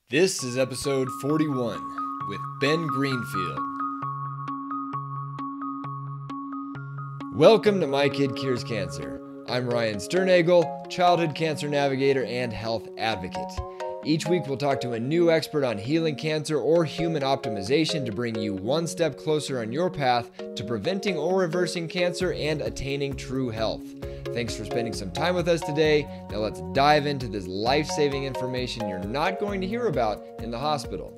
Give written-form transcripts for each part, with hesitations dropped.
This is episode 41 with Ben Greenfield. Welcome to My Kid Cures Cancer. I'm Ryan Sternagel, childhood cancer navigator and health advocate. Each week we'll talk to a new expert on healing cancer or human optimization to bring you one step closer on your path to preventing or reversing cancer and attaining true health. Thanks for spending some time with us today. Now let's dive into this life-saving information you're not going to hear about in the hospital.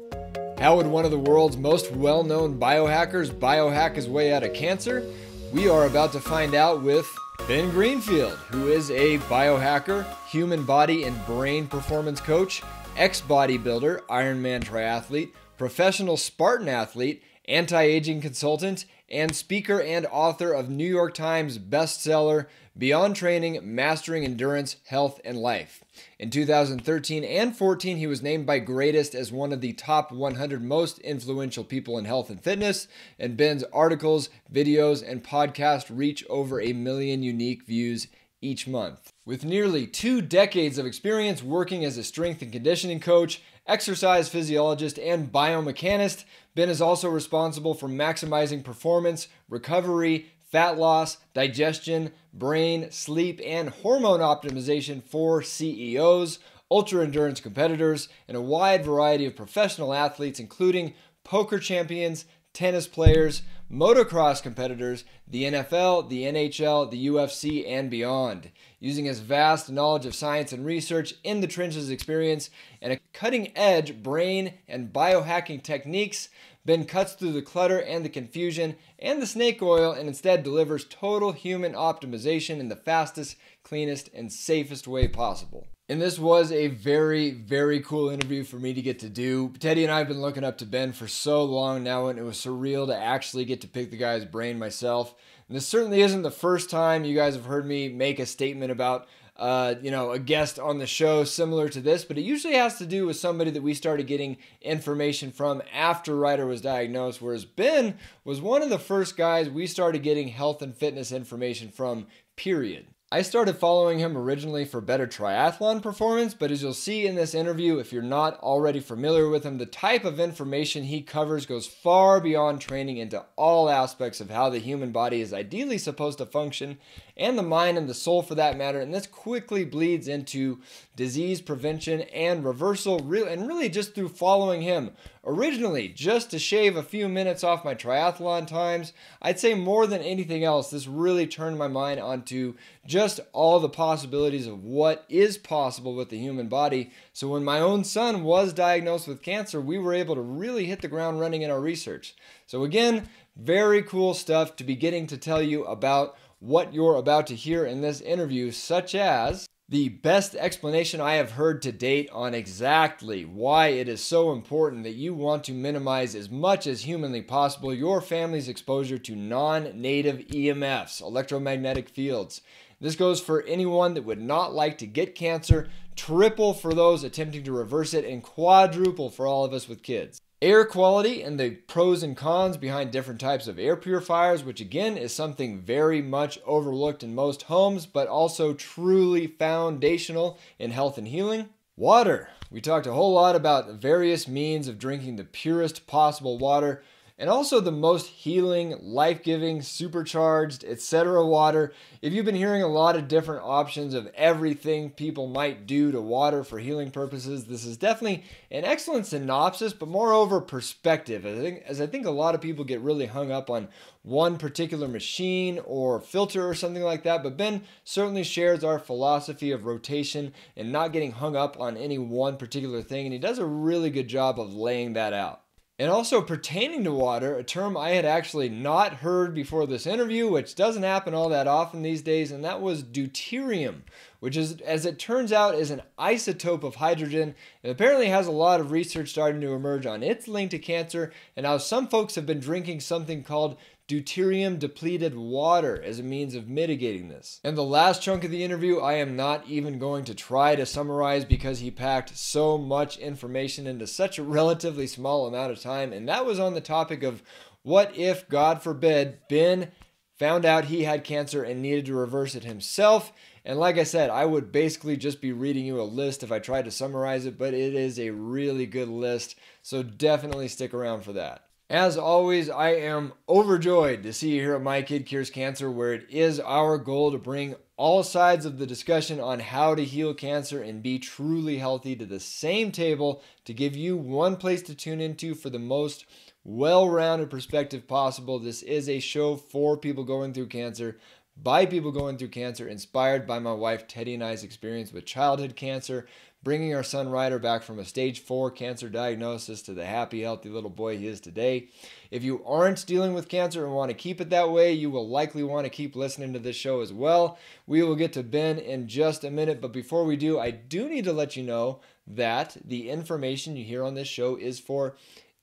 How would one of the world's most well-known biohackers biohack his way out of cancer? We are about to find out with Ben Greenfield, who is a biohacker, human body and brain performance coach, ex-bodybuilder, Ironman triathlete, professional Spartan athlete, anti-aging consultant, and speaker and author of New York Times bestseller, Beyond Training, Mastering Endurance, Health, and Life. In 2013 and 14, he was named by Greatest as one of the top 100 most influential people in health and fitness, and Ben's articles, videos, and podcasts reach over 1 million unique views each month. With nearly 2 decades of experience working as a strength and conditioning coach, exercise physiologist, and biomechanist, Ben is also responsible for maximizing performance, recovery, fat loss, digestion, brain, sleep, and hormone optimization for CEOs, ultra-endurance competitors, and a wide variety of professional athletes, including poker champions, tennis players, motocross competitors, the NFL, the NHL, the UFC, and beyond. Using his vast knowledge of science and research, in the trenches experience, and a cutting-edge brain and biohacking techniques, Ben cuts through the clutter and the confusion and the snake oil and instead delivers total human optimization in the fastest, cleanest, and safest way possible. And this was a very, very cool interview for me to get to do. Teddy and I have been looking up to Ben for so long now, and it was surreal to actually get to pick the guy's brain myself. And this certainly isn't the first time you guys have heard me make a statement about a guest on the show similar to this, but it usually has to do with somebody that we started getting information from after Ryder was diagnosed, whereas Ben was one of the first guys we started getting health and fitness information from, period. I started following him originally for better triathlon performance, but as you'll see in this interview, if you're not already familiar with him, the type of information he covers goes far beyond training into all aspects of how the human body is ideally supposed to function, and the mind and the soul for that matter, and this quickly bleeds into disease prevention and reversal, and really just through following him. Originally, just to shave a few minutes off my triathlon times, I'd say more than anything else, this really turned my mind onto just all the possibilities of what is possible with the human body. So when my own son was diagnosed with cancer, we were able to really hit the ground running in our research. So again, very cool stuff to be getting to tell you about what you're about to hear in this interview, such as the best explanation I have heard to date on exactly why it is so important that you want to minimize as much as humanly possible your family's exposure to non-native EMFs, electromagnetic fields. This goes for anyone that would not like to get cancer, triple for those attempting to reverse it, and quadruple for all of us with kids. Air quality and the pros and cons behind different types of air purifiers, which again is something very much overlooked in most homes, but also truly foundational in health and healing. Water. We talked a whole lot about various means of drinking the purest possible water, and also the most healing, life-giving, supercharged, etc. water. If you've been hearing a lot of different options of everything people might do to water for healing purposes, this is definitely an excellent synopsis, but moreover perspective. I think a lot of people get really hung up on one particular machine or filter or something like that, but Ben certainly shares our philosophy of rotation and not getting hung up on any one particular thing, and he does a really good job of laying that out. And also pertaining to water, a term I had actually not heard before this interview, which doesn't happen all that often these days, and that was deuterium, which is, as it turns out, is an isotope of hydrogen. It apparently has a lot of research starting to emerge on its link to cancer, and how some folks have been drinking something called deuterium depleted water as a means of mitigating this. And the last chunk of the interview I am not even going to try to summarize because he packed so much information into such a relatively small amount of time, and that was on the topic of what if, God forbid, Ben found out he had cancer and needed to reverse it himself, And like I said, I would basically just be reading you a list if I tried to summarize it, but it is a really good list. So definitely stick around for that. As always, I am overjoyed to see you here at My Kid Cures Cancer, where it is our goal to bring all sides of the discussion on how to heal cancer and be truly healthy to the same table to give you one place to tune into for the most well-rounded perspective possible. This is a show for people going through cancer, by people going through cancer, inspired by my wife Teddy and I's experience with childhood cancer, bringing our son Ryder back from a stage 4 cancer diagnosis to the happy, healthy little boy he is today. If you aren't dealing with cancer and want to keep it that way, you will likely want to keep listening to this show as well. We will get to Ben in just a minute, but before we do, I do need to let you know that the information you hear on this show is for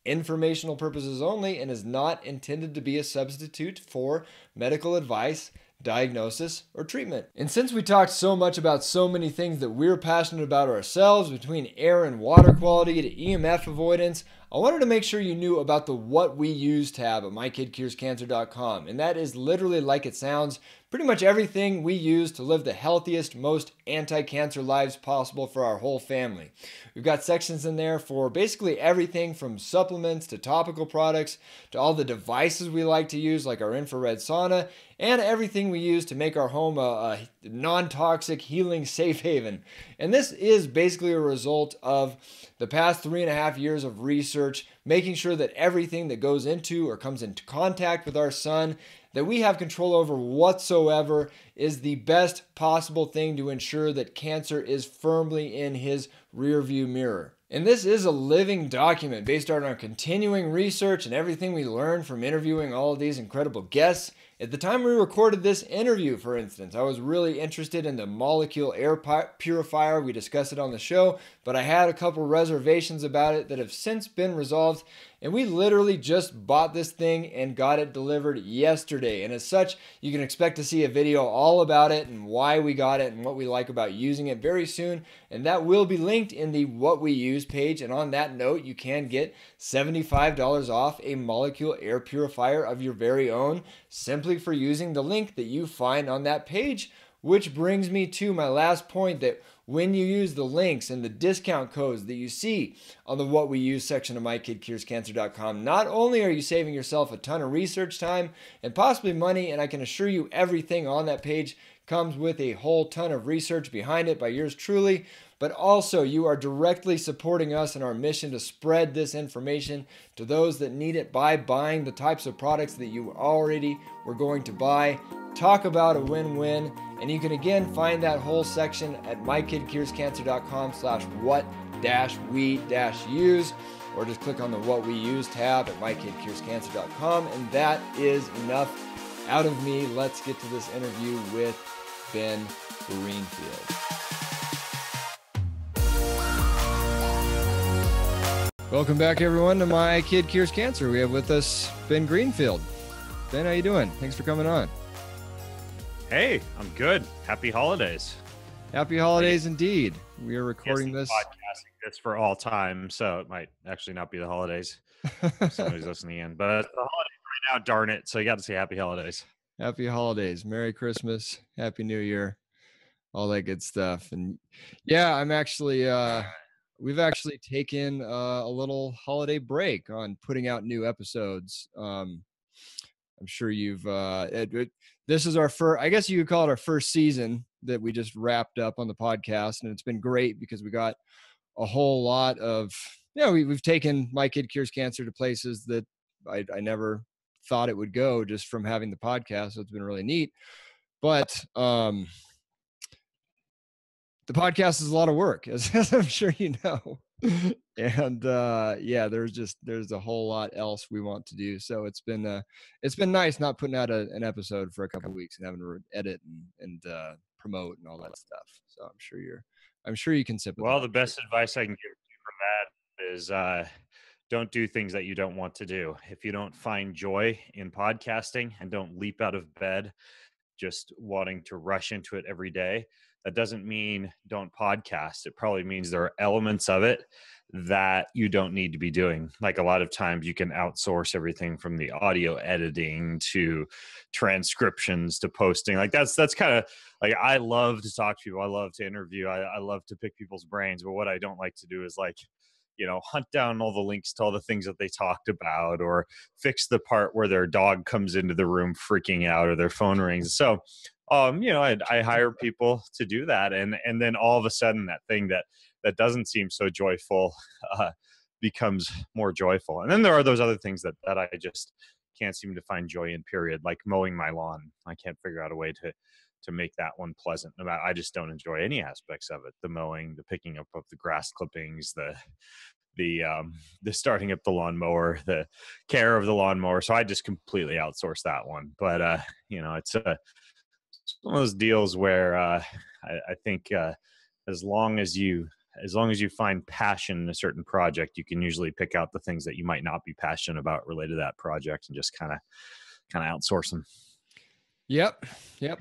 informational purposes only and is not intended to be a substitute for medical advice, diagnosis, or treatment. And since we talked so much about so many things that we're passionate about ourselves, between air and water quality to EMF avoidance, I wanted to make sure you knew about the What We Use tab at mykidcurescancer.com. And that is literally like it sounds, pretty much everything we use to live the healthiest, most anti-cancer lives possible for our whole family. We've got sections in there for basically everything from supplements to topical products to all the devices we like to use, like our infrared sauna, and everything we use to make our home a non-toxic, healing safe haven. And this is basically a result of the past 3.5 years of research, making sure that everything that goes into or comes into contact with our sun that we have control over whatsoever is the best possible thing to ensure that cancer is firmly in his rearview mirror. And this is a living document based on our continuing research and everything we learned from interviewing all of these incredible guests. At the time we recorded this interview, for instance, I was really interested in the molecule air purifier. We discussed it on the show, but I had a couple reservations about it that have since been resolved. And we literally just bought this thing and got it delivered yesterday. And as such, you can expect to see a video all about it and why we got it and what we like about using it very soon. And that will be linked in the What We Use page. And on that note, you can get $75 off a molecule air purifier of your very own simply for using the link that you find on that page. Which brings me to my last point, that when you use the links and the discount codes that you see on the What We Use section of mykidcurescancer.com, not only are you saving yourself a ton of research time and possibly money, and I can assure you everything on that page comes with a whole ton of research behind it by yours truly, but also you are directly supporting us in our mission to spread this information to those that need it by buying the types of products that you already were going to buy. Talk about a win-win. And you can again find that whole section at mykidcurescancer.com/what-we-use, or just click on the What We Use tab at mykidcurescancer.com. And that is enough out of me. Let's get to this interview with Ben Greenfield. Welcome back, everyone, to My Kid Cures Cancer. We have with us Ben Greenfield. Ben, how you doing? Thanks for coming on. Hey, I'm good. Happy holidays. Happy holidays indeed. We are recording this. Podcasting this for all time, so it might actually not be the holidays. If somebody's listening in, but it's the holidays right now, darn it. So you got to say happy holidays. Happy holidays. Merry Christmas. Happy New Year. All that good stuff. And yeah, I'm actually, we've actually taken a little holiday break on putting out new episodes. I'm sure you've, this is our first, I guess you could call it our first season that we just wrapped up on the podcast. And it's been great because we got a whole lot of, we've taken My Kid Cures Cancer to places that I never thought it would go just from having the podcast. So it's been really neat. But the podcast is a lot of work, as I'm sure you know. And there's a whole lot else we want to do. So it's been nice not putting out an episode for a couple of weeks and having to edit and promote and all that stuff. So I'm sure you can sympathize. Well, the best advice I can give you for that is don't do things that you don't want to do. If you don't find joy in podcasting and don't leap out of bed just wanting to rush into it every day, That doesn't mean don't podcast. It probably means there are elements of it that you don't need to be doing. Like a lot of times you can outsource everything from the audio editing to transcriptions to posting. Like that's kind of like, I love to talk to people. I love to interview. I love to pick people's brains. But what I don't like to do is like, hunt down all the links to all the things that they talked about, or fix the part where their dog comes into the room freaking out or their phone rings. So, I hire people to do that. And then all of a sudden that thing that doesn't seem so joyful becomes more joyful. And then there are those other things that I just can't seem to find joy in, period, like mowing my lawn. I can't figure out a way to make that one pleasant. I just don't enjoy any aspects of it. The mowing, the picking up of the grass clippings, the starting up the lawnmower, the care of the lawnmower. So I just completely outsource that one. But it's one of those deals where I think as long as you find passion in a certain project, you can usually pick out the things that you might not be passionate about related to that project and just kind of outsource them. Yep.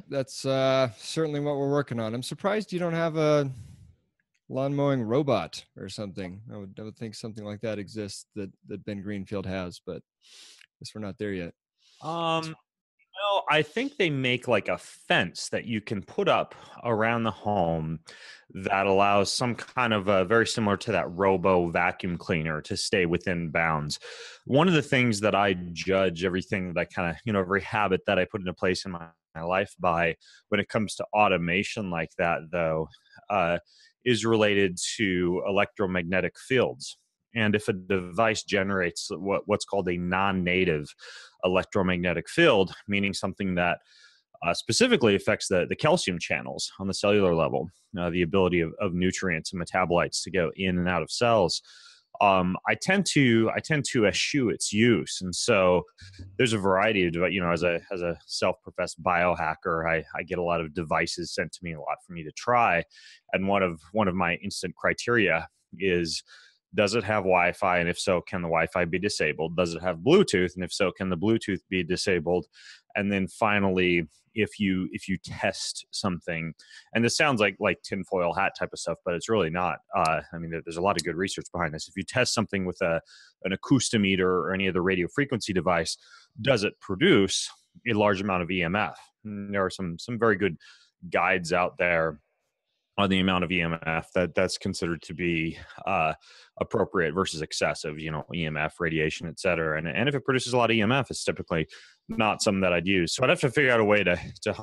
That's certainly what we're working on. I'm surprised you don't have a lawn mowing robot or something. I would think something like that exists that Ben Greenfield has, but I guess we're not there yet. No, I think they make like a fence that you can put up around the home that allows some kind of very similar to that robo vacuum cleaner to stay within bounds. One of the things that I judge everything that I kind of, every habit that I put into place in my life by when it comes to automation like that, though, is related to electromagnetic fields. And if a device generates what's called a non-native electromagnetic field, meaning something that specifically affects the calcium channels on the cellular level, the ability of nutrients and metabolites to go in and out of cells, I tend to eschew its use. And so there's a variety of, as a self-professed biohacker, I get a lot of devices sent to me, a lot for me to try. And one of my instant criteria is, does it have Wi-Fi? And if so, can the Wi-Fi be disabled? Does it have Bluetooth? And if so, can the Bluetooth be disabled? And then finally, if you test something, and this sounds like tinfoil hat type of stuff, but it's really not. There's a lot of good research behind this. If you test something with an acoustometer or any other radio frequency device, does it produce a large amount of EMF? And there are some very good guides out there on the amount of EMF that's considered to be appropriate versus excessive, EMF, radiation, et cetera. And if it produces a lot of EMF, it's typically not something that I'd use. So I'd have to figure out a way to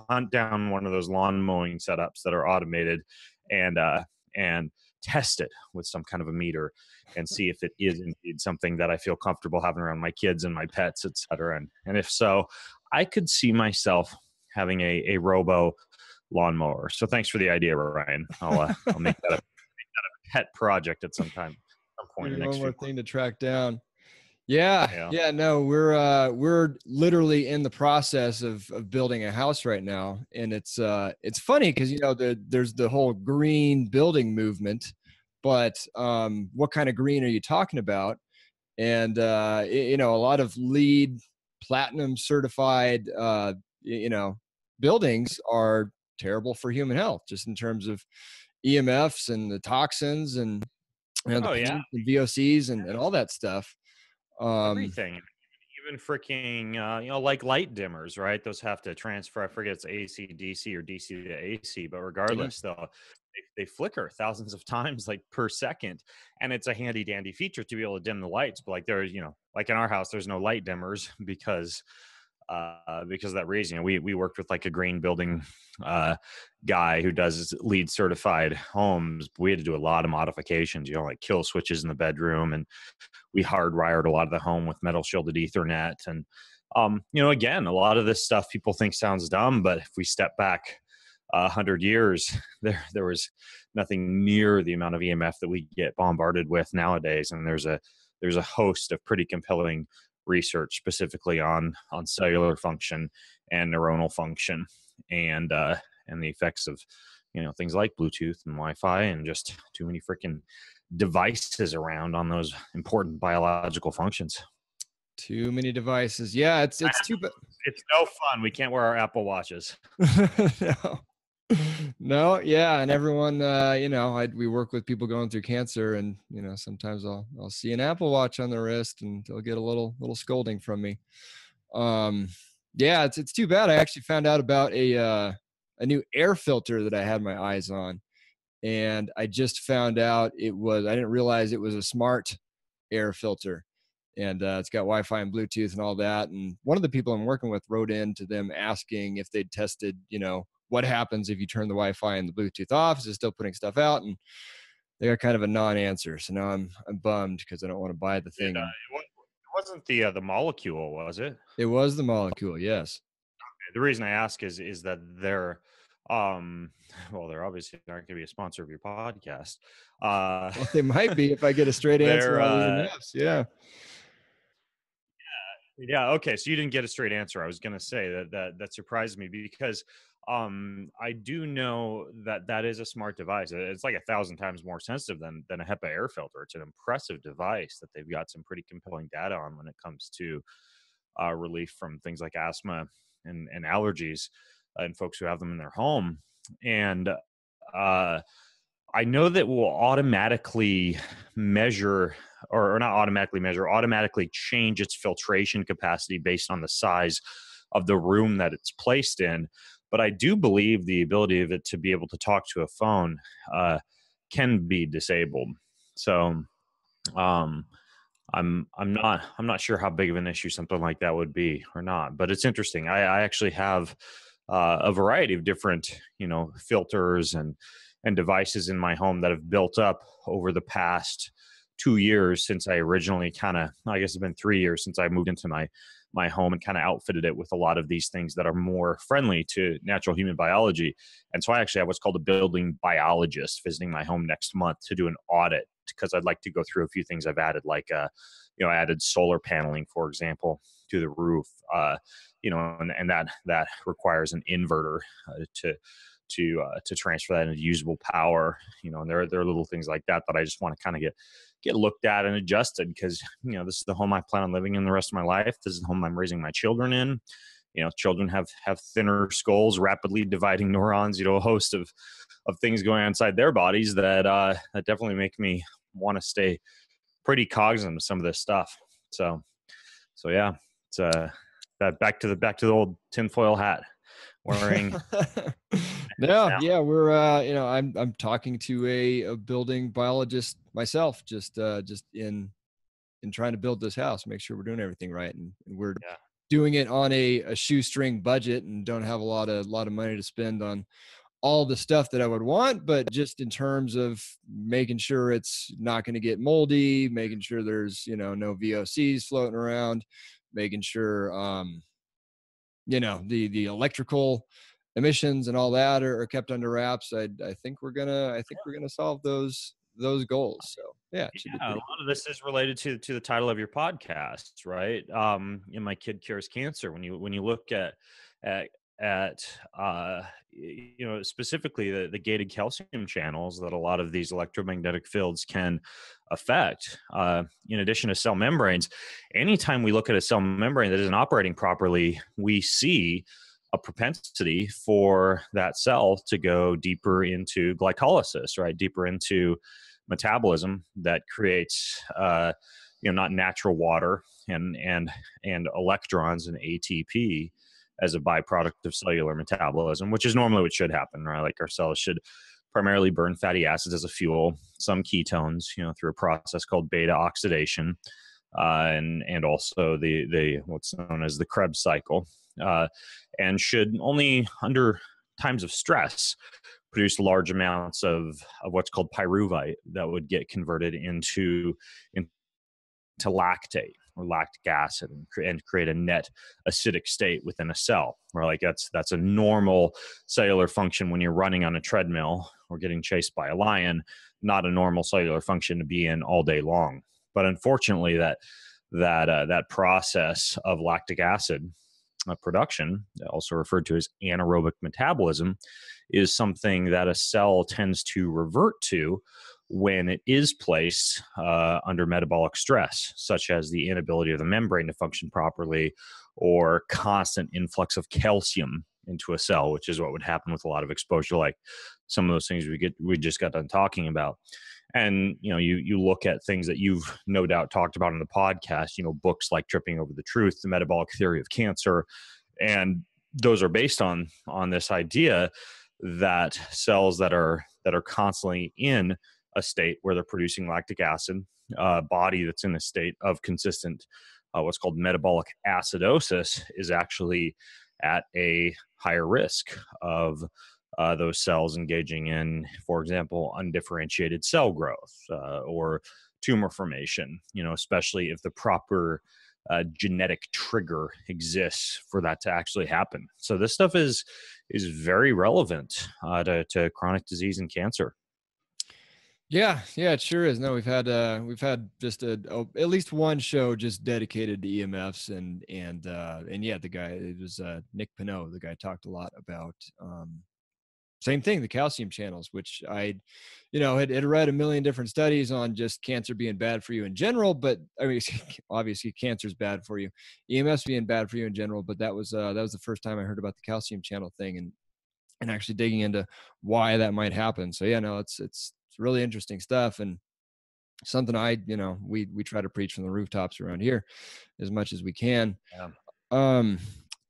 hunt down one of those lawn mowing setups that are automated and test it with some kind of a meter and see if it is indeed something that I feel comfortable having around my kids and my pets, et cetera. And if so, I could see myself having a robo lawnmower. So thanks for the idea, Ryan. I'll make that a pet project at some point. One more thing to track down. Yeah. No, we're literally in the process of building a house right now, and it's funny because there's the whole green building movement, but what kind of green are you talking about? And a lot of LEED platinum certified buildings are terrible for human health, just in terms of EMFs and the toxins and the and VOCs and all that stuff. Everything, even freaking, like light dimmers, right? Those have to transfer. I forget it's AC, DC, or DC to AC, but regardless, they flicker thousands of times, like per second. And it's a handy dandy feature to be able to dim the lights. But like there's, like in our house, there's no light dimmers because of that reason. We worked with like a green building guy who does LEED certified homes. We had to do a lot of modifications, like kill switches in the bedroom, and we hardwired a lot of the home with metal shielded Ethernet. And again, a lot of this stuff people think sounds dumb, but if we step back 100 years, there was nothing near the amount of EMF that we get bombarded with nowadays. And there's a host of pretty compelling research specifically on cellular function and neuronal function and the effects of things like Bluetooth and Wi-Fi and just too many freaking devices around on those important biological functions. Too many devices. Yeah, it's too bad. It's no fun. We can't wear our Apple Watches. No. No, yeah, and everyone, we work with people going through cancer, and sometimes I'll see an Apple Watch on their wrist, and they'll get a little scolding from me. Um, yeah, it's too bad. I actually found out about a new air filter that I had my eyes on, and I just found out I didn't realize it was a smart air filter, and it's got Wi-Fi and Bluetooth and all that. And one of the people I'm working with wrote in to them asking if they'd tested, what happens if you turn the Wi-Fi and the Bluetooth off? Is it still putting stuff out? And they got kind of a non-answer. So now I'm bummed because I don't want to buy the thing. And It wasn't the molecule, was it? it was the molecule, yes. The reason I ask is that they're, well, they're obviously aren't going to be a sponsor of your podcast. Well, they might be if I get a straight answer they're, on EMFs. Yeah. yeah. Okay. So you didn't get a straight answer. I was going to say that surprised me because I do know that is a smart device. It's like 1,000 times more sensitive than a HEPA air filter. It's an impressive device that they've got some pretty compelling data on when it comes to relief from things like asthma and allergies and folks who have them in their home. And I know that will automatically measure, or not automatically measure, automatically change its filtration capacity based on the size of the room that it's placed in. But I do believe the ability of it to be able to talk to a phone can be disabled. So I'm not sure how big of an issue something like that would be or not. But it's interesting. I actually have a variety of different filters and devices in my home that have built up over the past 2 years since I originally I guess it's been 3 years since I moved into my home and kind of outfitted it with a lot of these things that are more friendly to natural human biology. And so I actually have what's called a building biologist visiting my home next month to do an audit, because I'd like to go through a few things I've added, like I added solar paneling, for example, to the roof, and that requires an inverter to transfer that into usable power, and there are little things like that I just want to kind of get looked at and adjusted, because this is the home I plan on living in the rest of my life. This is the home I'm raising my children in. Children have thinner skulls, rapidly dividing neurons, a host of things going on inside their bodies that definitely make me want to stay pretty cognizant of some of this stuff. So yeah, it's that back to the old tinfoil hat wearing. Yeah, we're I'm talking to a building biologist myself, just in trying to build this house, make sure we're doing everything right, and we're doing it on a shoestring budget, and don't have a lot of money to spend on all the stuff that I would want, but just in terms of making sure it's not going to get moldy, making sure there's no VOCs floating around, making sure the electrical emissions and all that are kept under wraps. I think we're gonna solve those goals. So yeah, it should be a lot cool. of this is related to the title of your podcast, right? My kid cures cancer. When you look at specifically the gated calcium channels that a lot of these electromagnetic fields can affect, in addition to cell membranes, anytime we look at a cell membrane that isn't operating properly, we see a propensity for that cell to go deeper into glycolysis, right? Deeper into metabolism that creates not natural water and electrons and ATP as a byproduct of cellular metabolism, which is normally what should happen, right? Like our cells should primarily burn fatty acids as a fuel, some ketones, through a process called beta oxidation, and also the what's known as the Krebs cycle, and should only under times of stress produce large amounts of what's called pyruvate that would get converted into lactate or lactic acid and create a net acidic state within a cell. Where like that's a normal cellular function when you're running on a treadmill or getting chased by a lion, not a normal cellular function to be in all day long. But unfortunately, that process of lactic acid production, also referred to as anaerobic metabolism, is something that a cell tends to revert to when it is placed under metabolic stress, such as the inability of the membrane to function properly or constant influx of calcium into a cell, which is what would happen with a lot of exposure, like some of those things we just got done talking about. And you look at things that you've no doubt talked about in the podcast, books like Tripping Over the Truth, The Metabolic Theory of Cancer, and those are based on this idea that cells that are constantly in a state where they're producing lactic acid, body that's in a state of consistent what's called metabolic acidosis is actually at a higher risk of those cells engaging in, for example, undifferentiated cell growth or tumor formation, especially if the proper genetic trigger exists for that to actually happen. So this stuff is very relevant to chronic disease and cancer. Yeah, it sure is. No, we've had just at least one show just dedicated to EMFs and yeah, the guy, it was Nick Pinot. The guy talked a lot about same thing, the calcium channels, which I had read a million different studies on just cancer being bad for you in general, but I mean obviously cancer is bad for you, EMFs being bad for you in general, but that was the first time I heard about the calcium channel thing and actually digging into why that might happen. So yeah, no, it's really interesting stuff and something we try to preach from the rooftops around here as much as we can. Yeah.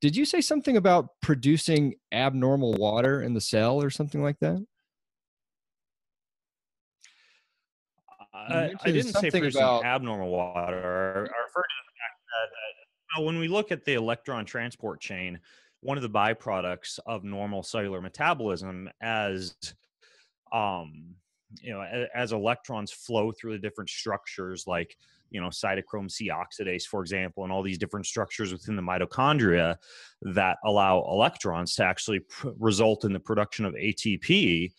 Did you say something about producing abnormal water in the cell or something like that? I didn't say producing abnormal water. I referred to the fact that when we look at the electron transport chain, one of the byproducts of normal cellular metabolism as as electrons flow through the different structures like cytochrome C oxidase, for example, and all these different structures within the mitochondria that allow electrons to actually result in the production of ATP,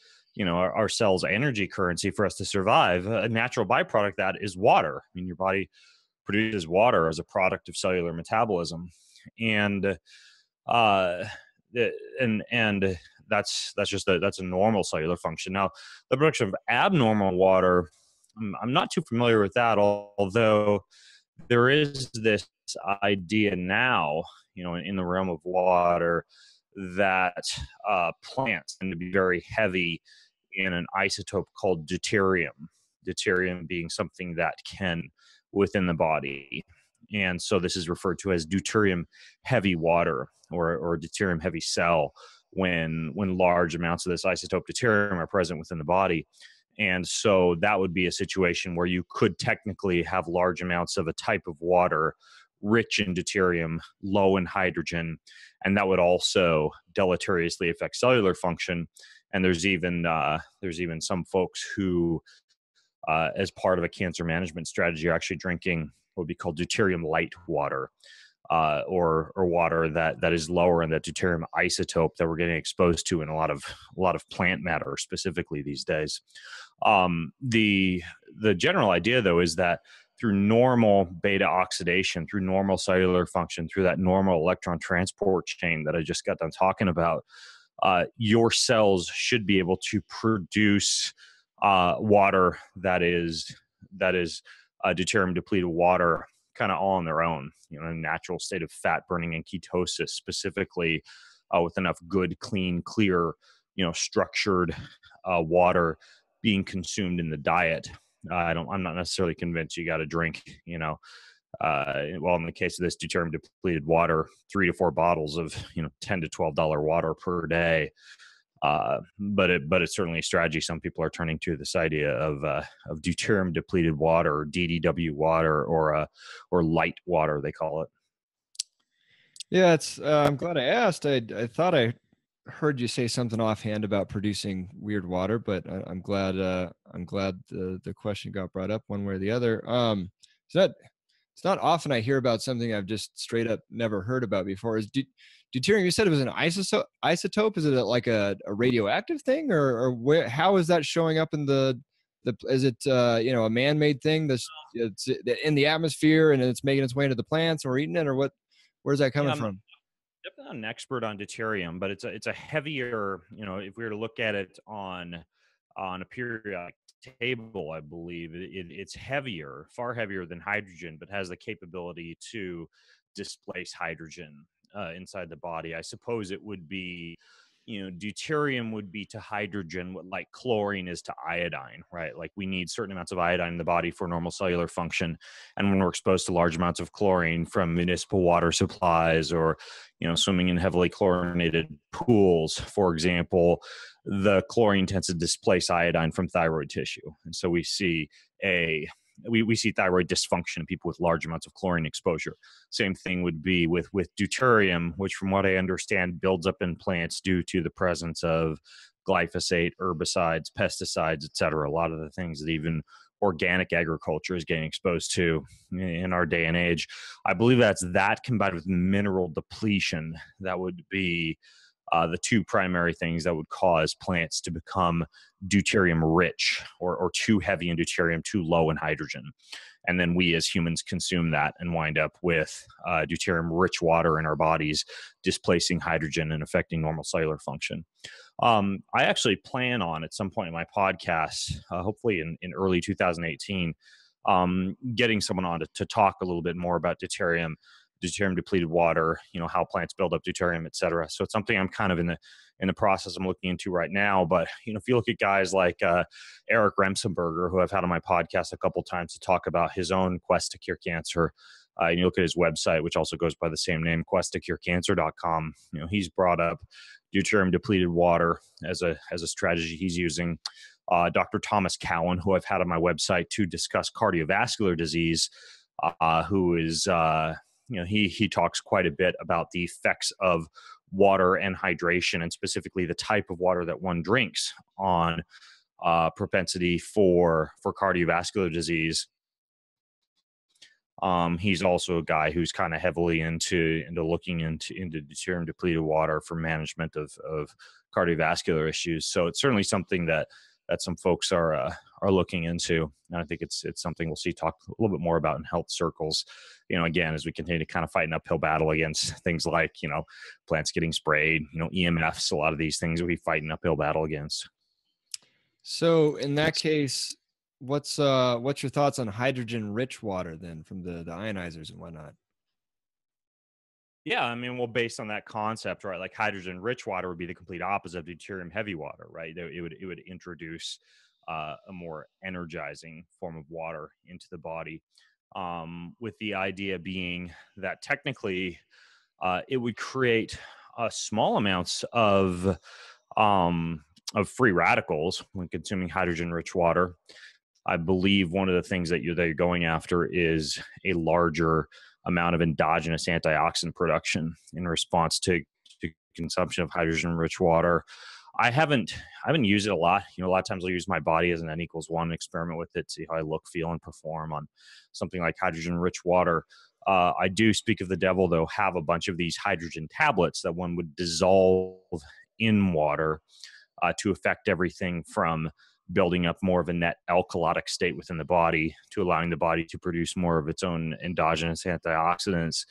our cell's energy currency for us to survive. A natural byproduct of that is water. I mean, your body produces water as a product of cellular metabolism, and that's a normal cellular function. Now, the production of abnormal water, I'm not too familiar with that, although there is this idea now, in the realm of water, that plants tend to be very heavy in an isotope called deuterium. Deuterium being something that can within the body. And so this is referred to as deuterium heavy water or deuterium heavy cell when large amounts of this isotope deuterium are present within the body. And so that would be a situation where you could technically have large amounts of a type of water rich in deuterium, low in hydrogen, and that would also deleteriously affect cellular function. And there's even some folks who, as part of a cancer management strategy, are actually drinking what would be called deuterium light water, or water that is lower in that deuterium isotope that we're getting exposed to in a lot of plant matter, specifically these days. The general idea, though, is that through normal beta oxidation, through normal cellular function, through that normal electron transport chain that I just got done talking about, your cells should be able to produce water that is deuterium depleted water, kind of all on their own, in a natural state of fat burning and ketosis, specifically with enough good, clean, clear, structured water being consumed in the diet. I'm not necessarily convinced you got to drink, well, in the case of this deuterium depleted water, 3 to 4 bottles of, $10 to $12 water per day. But it's certainly a strategy some people are turning to, this idea of deuterium depleted water, or DDW water, or light water, they call it. Yeah, I'm glad I asked. I thought I heard you say something offhand about producing weird water, but I'm glad the question got brought up one way or the other. It's not often I hear about something I've just straight up never heard about before. Is deuterium? You said it was an isotope. Is it like a radioactive thing, or how is that showing up in the? Is it a man-made thing it's in the atmosphere and it's making its way into the plants and we're eating it, or what? Where's that coming from? Definitely not an expert on deuterium, but it's a heavier, if we were to look at it on a periodic table, I believe it's heavier, far heavier than hydrogen, but has the capability to displace hydrogen. inside the body. I suppose it would be, deuterium would be to hydrogen what like chlorine is to iodine, right? Like we need certain amounts of iodine in the body for normal cellular function. And when we're exposed to large amounts of chlorine from municipal water supplies or, swimming in heavily chlorinated pools, for example, the chlorine tends to displace iodine from thyroid tissue. And so we see we see thyroid dysfunction in people with large amounts of chlorine exposure. Same thing would be with deuterium, which from what I understand builds up in plants due to the presence of glyphosate, herbicides, pesticides, et cetera. A lot of the things that even organic agriculture is getting exposed to in our day and age. I believe that's that combined with mineral depletion that would be the two primary things that would cause plants to become deuterium rich or too heavy in deuterium, too low in hydrogen. And then we as humans consume that and wind up with deuterium rich water in our bodies, displacing hydrogen and affecting normal cellular function. I actually plan on at some point in my podcast, hopefully in early 2018, getting someone on to talk a little bit more about deuterium depleted water, how plants build up deuterium, et cetera. So it's something I'm kind of in the process I'm looking into right now. But, if you look at guys like Eric Remsenberger, who I've had on my podcast a couple of times to talk about his own quest to cure cancer, and you look at his website, which also goes by the same name, questtocurecancer.com, he's brought up deuterium depleted water as a strategy he's using. Dr. Thomas Cowan, who I've had on my website to discuss cardiovascular disease, who is he talks quite a bit about the effects of water and hydration, and specifically the type of water that one drinks on propensity for cardiovascular disease. He's also a guy who's kind of heavily into looking into deuterium depleted water for management of cardiovascular issues. So it's certainly something that some folks are looking into, and I think it's something we'll see talk a little bit more about in health circles. Again, as we continue to kind of fight an uphill battle against things like plants getting sprayed, EMFs, a lot of these things we fight an uphill battle against. So in that case, what's your thoughts on hydrogen rich water then from the ionizers and whatnot? Yeah, I mean, well, based on that concept, right? Like hydrogen-rich water would be the complete opposite of deuterium-heavy water, right? It would introduce a more energizing form of water into the body, with the idea being that technically it would create small amounts of free radicals when consuming hydrogen-rich water. I believe one of the things that you're going after is a larger amount of endogenous antioxidant production in response to consumption of hydrogen-rich water. I haven't used it a lot. A lot of times I'll use my body as an N=1, experiment with it, see how I look, feel, and perform on something like hydrogen-rich water. I do, speak of the devil, though, have a bunch of these hydrogen tablets that one would dissolve in water to affect everything from building up more of a net alkalotic state within the body to allowing the body to produce more of its own endogenous antioxidants.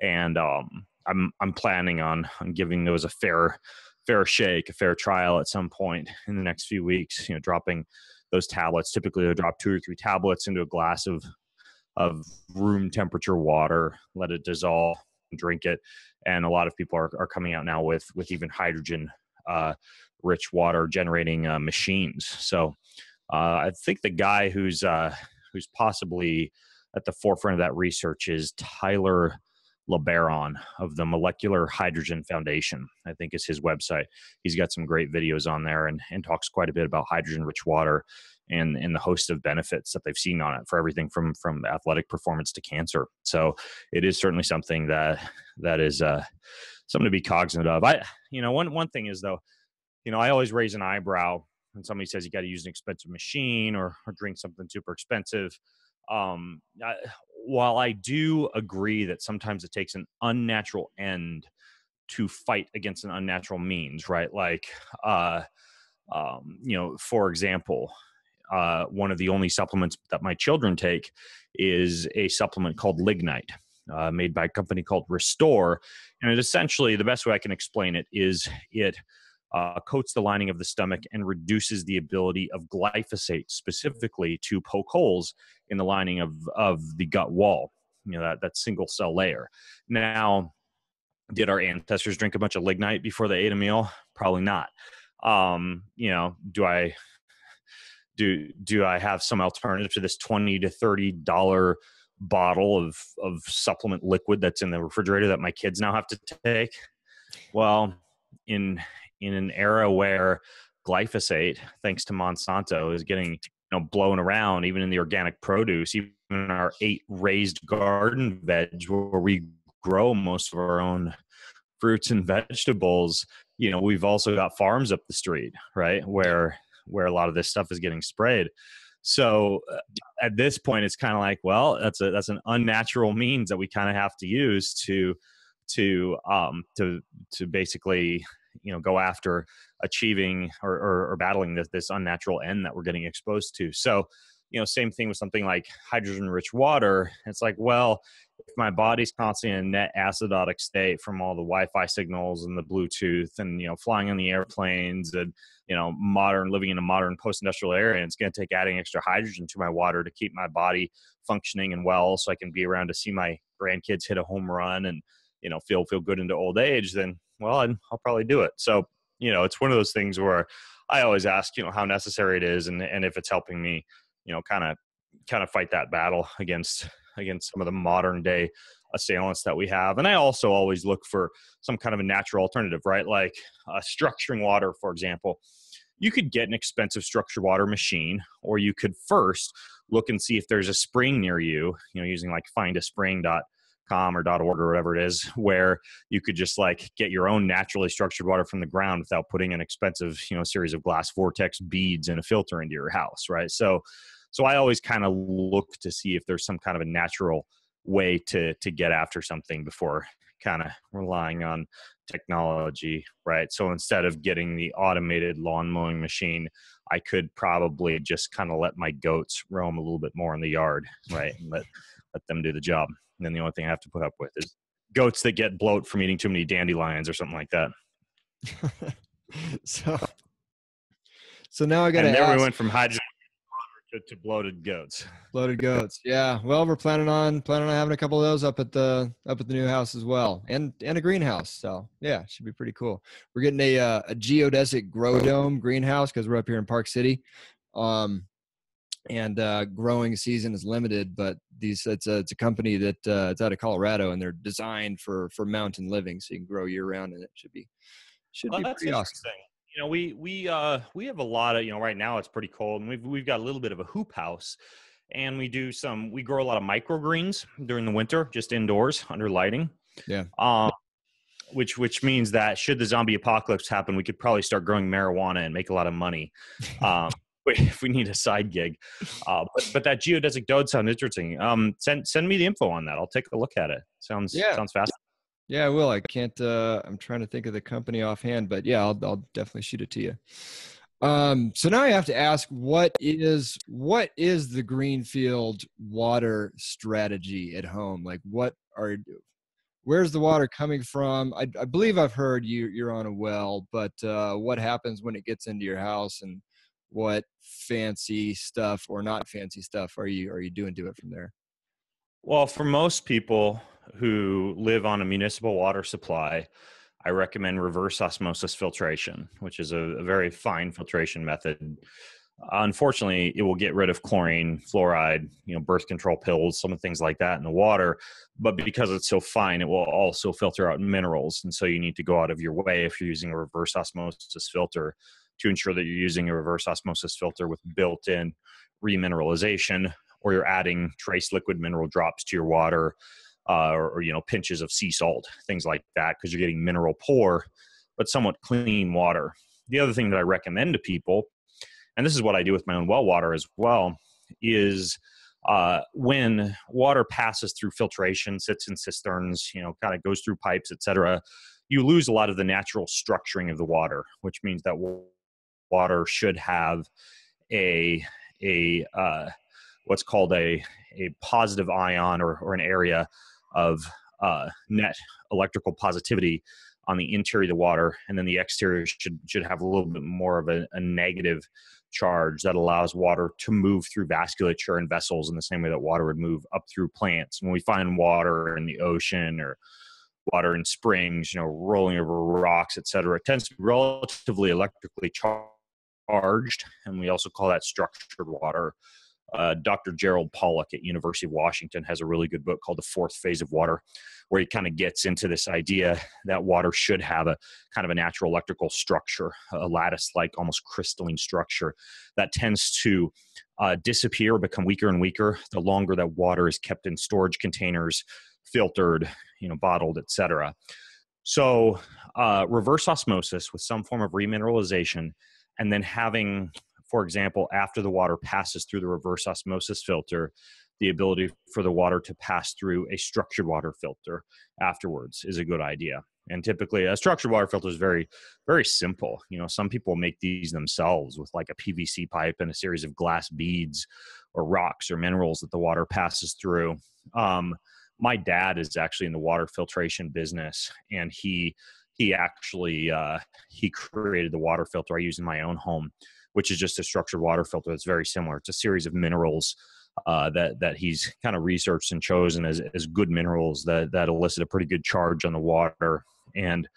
And I'm planning on giving those a fair shake, a fair trial at some point in the next few weeks. Dropping those tablets. Typically, they'll drop 2 or 3 tablets into a glass of room temperature water, let it dissolve, drink it. And a lot of people are coming out now with even hydrogen rich water generating machines. So I think the guy who's possibly at the forefront of that research is Tyler LeBaron of the Molecular Hydrogen Foundation, I think is his website. He's got some great videos on there and talks quite a bit about hydrogen rich water and the host of benefits that they've seen on it for everything from athletic performance to cancer. So it is certainly something that is something to be cognizant of. One thing is, though, I always raise an eyebrow when somebody says you got to use an expensive machine or drink something super expensive. While I do agree that sometimes it takes an unnatural end to fight against an unnatural means, right? Like, for example, one of the only supplements that my children take is a supplement called Lignite, made by a company called Restore. And it essentially, the best way I can explain it is it coats the lining of the stomach and reduces the ability of glyphosate specifically to poke holes in the lining of the gut wall, that single cell layer. Now, Did our ancestors drink a bunch of lignite before they ate a meal? Probably not. You know, do I have some alternative to this $20 to $30 bottle of supplement liquid that's in the refrigerator that my kids now have to take? Well, in an era where glyphosate, thanks to Monsanto, is getting, you know, blown around, even in the organic produce, even in our 8 raised garden veg where we grow most of our own fruits and vegetables, you know, we've also got farms up the street, right, where a lot of this stuff is getting sprayed. So at this point, it's kind of like, well, that's an unnatural means that we kind of have to use to basically, you know, go after achieving or battling this unnatural end that we're getting exposed to. So, you know, same thing with something like hydrogen rich water. It's like, well, if my body's constantly in a net acidotic state from all the Wi-Fi signals and the Bluetooth and, you know, flying on the airplanes and, you know, living in a modern post-industrial area, and it's going to take adding extra hydrogen to my water to keep my body functioning and well, so I can be around to see my grandkids hit a home run and, you know, feel good into old age, then, well, I'll probably do it. So, you know, it's one of those things where I always ask, you know, how necessary it is, and if it's helping me, you know, kind of fight that battle against some of the modern day assailants that we have. And I also always look for some kind of a natural alternative, right? Like structuring water, for example. You could get an expensive structured water machine, or you could first look and see if there's a spring near you, you know, using like findaspring.com or .org or whatever it is, where you could just like get your own naturally structured water from the ground without putting an expensive, you know, series of glass vortex beads and a filter into your house, right? So I always kind of look to see if there's some kind of a natural way to get after something before kind of relying on technology, right? So instead of getting the automated lawn mowing machine, I could probably just kind of let my goats roam a little bit more in the yard, right? And let them do the job. And then the only thing I have to put up with is goats that get bloat from eating too many dandelions or something like that. So now I got to ask. And there we went from hydrogen to bloated goats. Bloated goats. Yeah. Well, we're planning on having a couple of those up at the new house as well, and a greenhouse. So yeah, should be pretty cool. We're getting a geodesic grow dome greenhouse because we're up here in Park City, and growing season is limited. But it's a company that it's out of Colorado, and they're designed for mountain living, so you can grow year round, and it should be pretty awesome. You know, we have a lot of, you know, right now it's pretty cold, and we've got a little bit of a hoop house, and we grow a lot of microgreens during the winter, just indoors under lighting. Yeah. Which means that should the zombie apocalypse happen, we could probably start growing marijuana and make a lot of money. If we need a side gig. But that geodesic dome sounds interesting. Send me the info on that. I'll take a look at it. Sounds fascinating. Yeah, I will. I can't, I'm trying to think of the company offhand, but yeah, I'll definitely shoot it to you. So now I have to ask, what is the Greenfield water strategy at home? Like where's the water coming from? I believe I've heard you're on a well, but what happens when it gets into your house, and what fancy stuff or not fancy stuff are you doing to it from there? Well, for most people who live on a municipal water supply, I recommend reverse osmosis filtration, which is a very fine filtration method. Unfortunately, it will get rid of chlorine, fluoride, you know, birth control pills, some of the things like that in the water. But because it's so fine, it will also filter out minerals. And so you need to go out of your way, if you're using a reverse osmosis filter, to ensure that you're using a reverse osmosis filter with built-in remineralization, or you're adding trace liquid mineral drops to your water, or you know, pinches of sea salt, things like that, because you're getting mineral poor but somewhat clean water. The other thing that I recommend to people, and this is what I do with my own well water as well, is when water passes through filtration, sits in cisterns, you know, kind of goes through pipes, etc., you lose a lot of the natural structuring of the water, which means that water should have a what's called a positive ion, or an area of net electrical positivity on the interior of the water, and then the exterior should have a little bit more of a negative charge that allows water to move through vasculature and vessels in the same way that water would move up through plants. When we find water in the ocean or water in springs, rolling over rocks, etc. It tends to be relatively electrically charged, and we also call that structured water. Dr. Gerald Pollack at University of Washington has a really good book called The Fourth Phase of Water, where he kind of gets into this idea that water should have a kind of a natural electrical structure, a lattice-like, almost crystalline structure that tends to disappear or become weaker and weaker the longer that water is kept in storage containers, filtered, bottled, etc. So reverse osmosis with some form of remineralization, and then having, for example, after the water passes through the reverse osmosis filter, the ability for the water to pass through a structured water filter afterwards is a good idea. And typically a structured water filter is very, very simple. Some people make these themselves with like a PVC pipe and a series of glass beads or rocks or minerals that the water passes through. My dad is actually in the water filtration business, and he actually he created the water filter I use in my own home, which is just a structured water filter that's very similar. It's a series of minerals that he's kind of researched and chosen as good minerals that elicit a pretty good charge on the water. And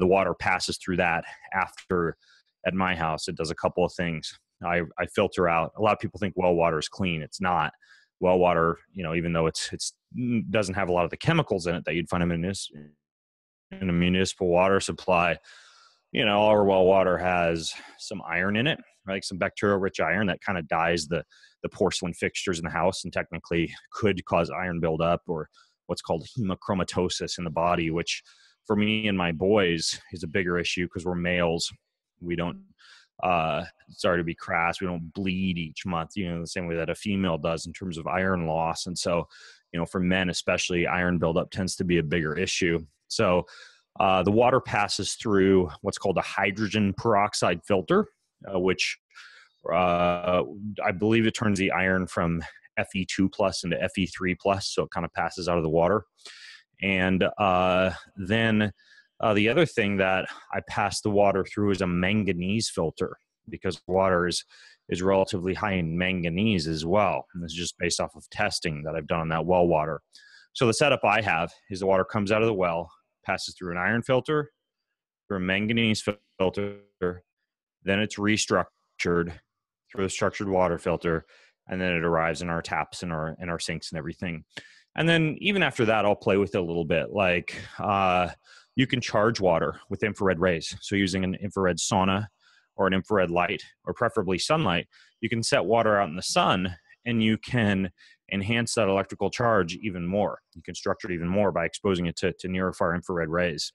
the water passes through that after. At my house, it does a couple of things. I filter out. A lot of people think well water is clean. It's not. Well water, even though it's doesn't have a lot of the chemicals in it that you'd find in a municipal water supply, our well water has some iron in it, right? Some bacterial-rich iron that kind of dyes the porcelain fixtures in the house, and technically could cause iron buildup or what's called hemochromatosis in the body, which for me and my boys is a bigger issue because we're males. We don't, sorry to be crass, we don't bleed each month, the same way that a female does in terms of iron loss. And so, for men especially, iron buildup tends to be a bigger issue. So the water passes through what's called a hydrogen peroxide filter, which I believe it turns the iron from Fe2 plus into Fe3 plus. So it kind of passes out of the water. And then the other thing that I pass the water through is a manganese filter, because water is relatively high in manganese as well. And this is just based off of testing that I've done on that well water. So the setup I have is the water comes out of the well, passes through an iron filter, through a manganese filter, then it's restructured through the structured water filter, and then it arrives in our taps and our sinks and everything. And then even after that, I'll play with it a little bit. Like you can charge water with infrared rays. So using an infrared sauna or an infrared light, or preferably sunlight, you can set water out in the sun, and you can enhance that electrical charge even more. You can structure it even more by exposing it to near or far infrared rays.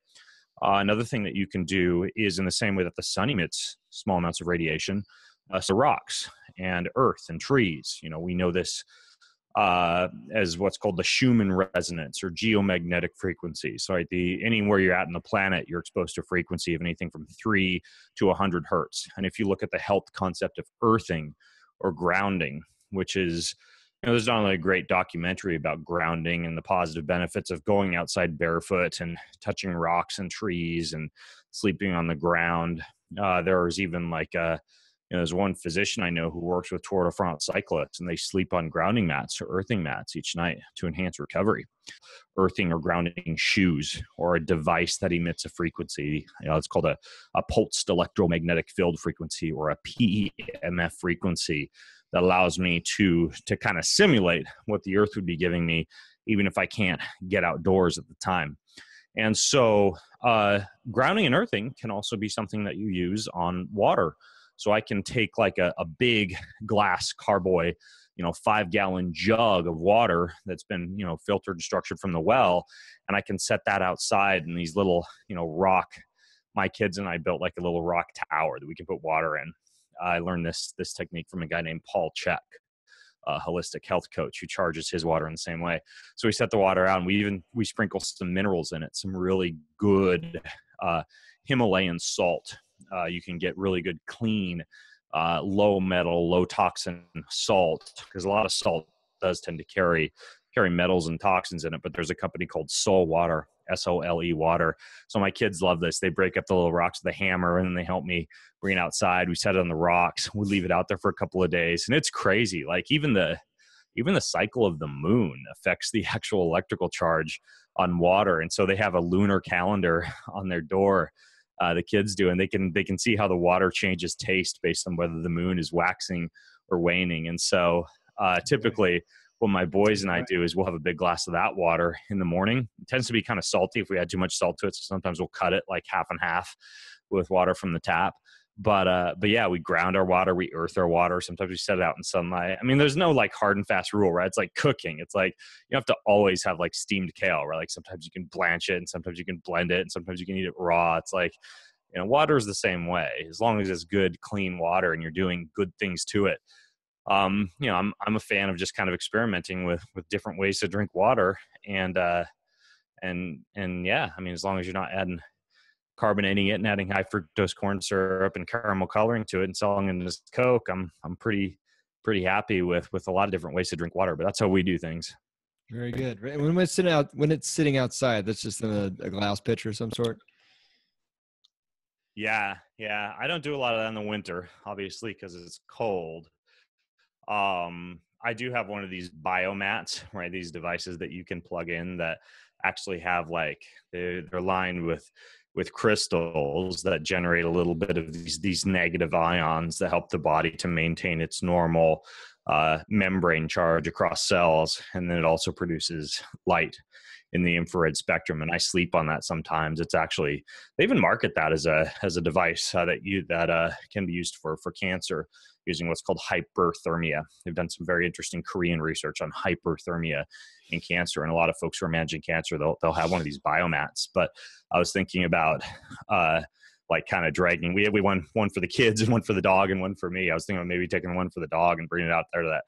Another thing that you can do is, in the same way that the sun emits small amounts of radiation, so rocks and earth and trees. We know this as what's called the Schumann resonance or geomagnetic frequency. So anywhere you're at in the planet, you're exposed to a frequency of anything from 3 to 100 hertz. And if you look at the health concept of earthing or grounding, which is, there's not only a great documentary about grounding and the positive benefits of going outside barefoot and touching rocks and trees and sleeping on the ground. There's even like there's one physician I know who works with Tour de France cyclists, and they sleep on grounding mats or earthing mats each night to enhance recovery. Earthing or grounding shoes, or a device that emits a frequency. It's called a pulsed electromagnetic field frequency, or a EMF frequency, that allows me to kind of simulate what the earth would be giving me, even if I can't get outdoors at the time. And so grounding and earthing can also be something that you use on water. So I can take like a big glass carboy, 5-gallon jug of water that's been, filtered and structured from the well, and I can set that outside in these little, rock. My kids and I built like a little rock tower that we can put water in. I learned this technique from a guy named Paul Chek, a holistic health coach who charges his water in the same way. So we set the water out, and we sprinkle some minerals in it, some really good Himalayan salt. You can get really good, clean, low metal, low toxin salt, because a lot of salt does tend to carry metals and toxins in it. But there's a company called Sol Water, SOLE water. So my kids love this. They break up the little rocks with a hammer, and then they help me bring it outside. We set it on the rocks. We leave it out there for a couple of days, and it's crazy. Like even the cycle of the moon affects the actual electrical charge on water. And so they have a lunar calendar on their door, the kids do, and they can see how the water changes taste based on whether the moon is waxing or waning. And so typically what my boys and I do is we'll have a big glass of that water in the morning. It tends to be kind of salty if we add too much salt to it. So sometimes we'll cut it like half and half with water from the tap. But yeah, we ground our water, we earth our water. Sometimes we set it out in sunlight. I mean, there's no like hard and fast rule, right? It's like cooking. It's like you have to always have like steamed kale, right? Like sometimes you can blanch it and sometimes you can blend it and sometimes you can eat it raw. It's like, water is the same way. As long as it's good, clean water and you're doing good things to it. I'm a fan of just kind of experimenting with different ways to drink water. And yeah, I mean, as long as you're not adding carbonating it and adding high fructose corn syrup and caramel coloring to it and selling it as Coke, I'm pretty happy with a lot of different ways to drink water, but that's how we do things. Very good. When it's sitting outside, that's just in a glass pitcher of some sort. Yeah. I don't do a lot of that in the winter, obviously, because it's cold. I do have one of these biomats, right? These devices that you can plug in that actually have like they're lined with crystals that generate a little bit of these negative ions that help the body to maintain its normal membrane charge across cells. And then it also produces light in the infrared spectrum. And I sleep on that sometimes. It's actually, they even market that as a device that can be used for cancer using what's called hyperthermia. They've done some very interesting Korean research on hyperthermia in cancer. And a lot of folks who are managing cancer, they'll have one of these biomats. But I was thinking about like kind of dragging. We one for the kids and one for the dog and one for me. I was thinking of maybe taking one for the dog and bringing it out there to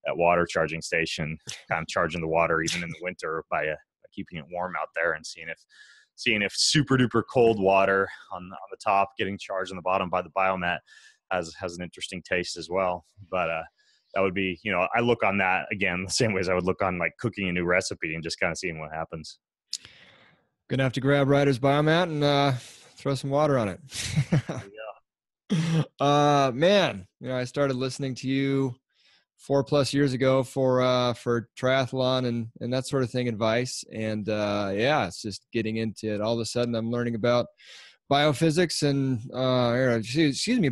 that water charging station, kind of charging the water even in the winter by keeping it warm out there and seeing if super duper cold water on the top getting charged on the bottom by the biomat has an interesting taste as well. But that would be, I look on that again the same way as I would look on like cooking a new recipe and just kind of seeing what happens. Gonna have to grab Ryder's biomat and throw some water on it. Yeah. Man, I started listening to you 4+ years ago for triathlon and that sort of thing advice. And yeah, it's just getting into it. All of a sudden I'm learning about biophysics and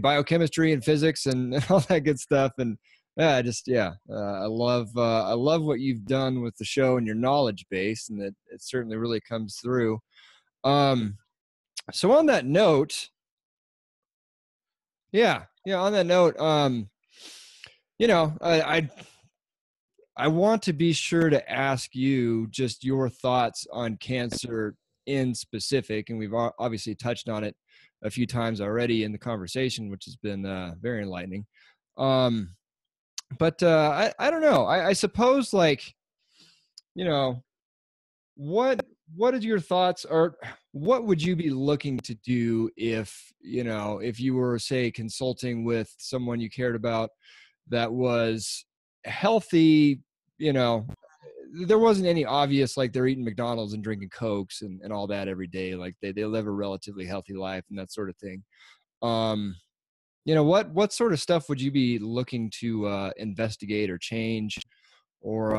biochemistry and physics and all that good stuff. And I love what you've done with the show and your knowledge base, and that it certainly really comes through. So on that note, I want to be sure to ask you just your thoughts on cancer in specific, and we've obviously touched on it a few times already in the conversation, which has been very enlightening. But I don't know. I suppose, like, what is your thoughts, or what would you be looking to do if you were, say, consulting with someone you cared about that was healthy, there wasn't any obvious, like they're eating McDonald's and drinking Cokes and all that every day. Like they live a relatively healthy life and that sort of thing. What sort of stuff would you be looking to investigate or change or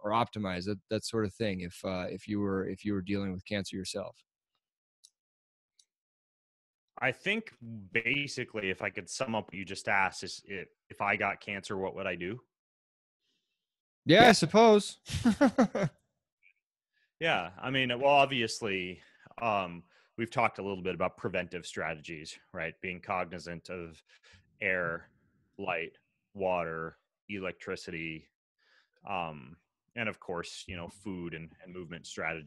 optimize, that sort of thing, if you were dealing with cancer yourself? I think basically, if I could sum up what you just asked, is if I got cancer, what would I do? Yeah, I suppose. Yeah, I mean, well, obviously, we've talked a little bit about preventive strategies, right? Being cognizant of air, light, water, electricity, and of course, food and movement strategies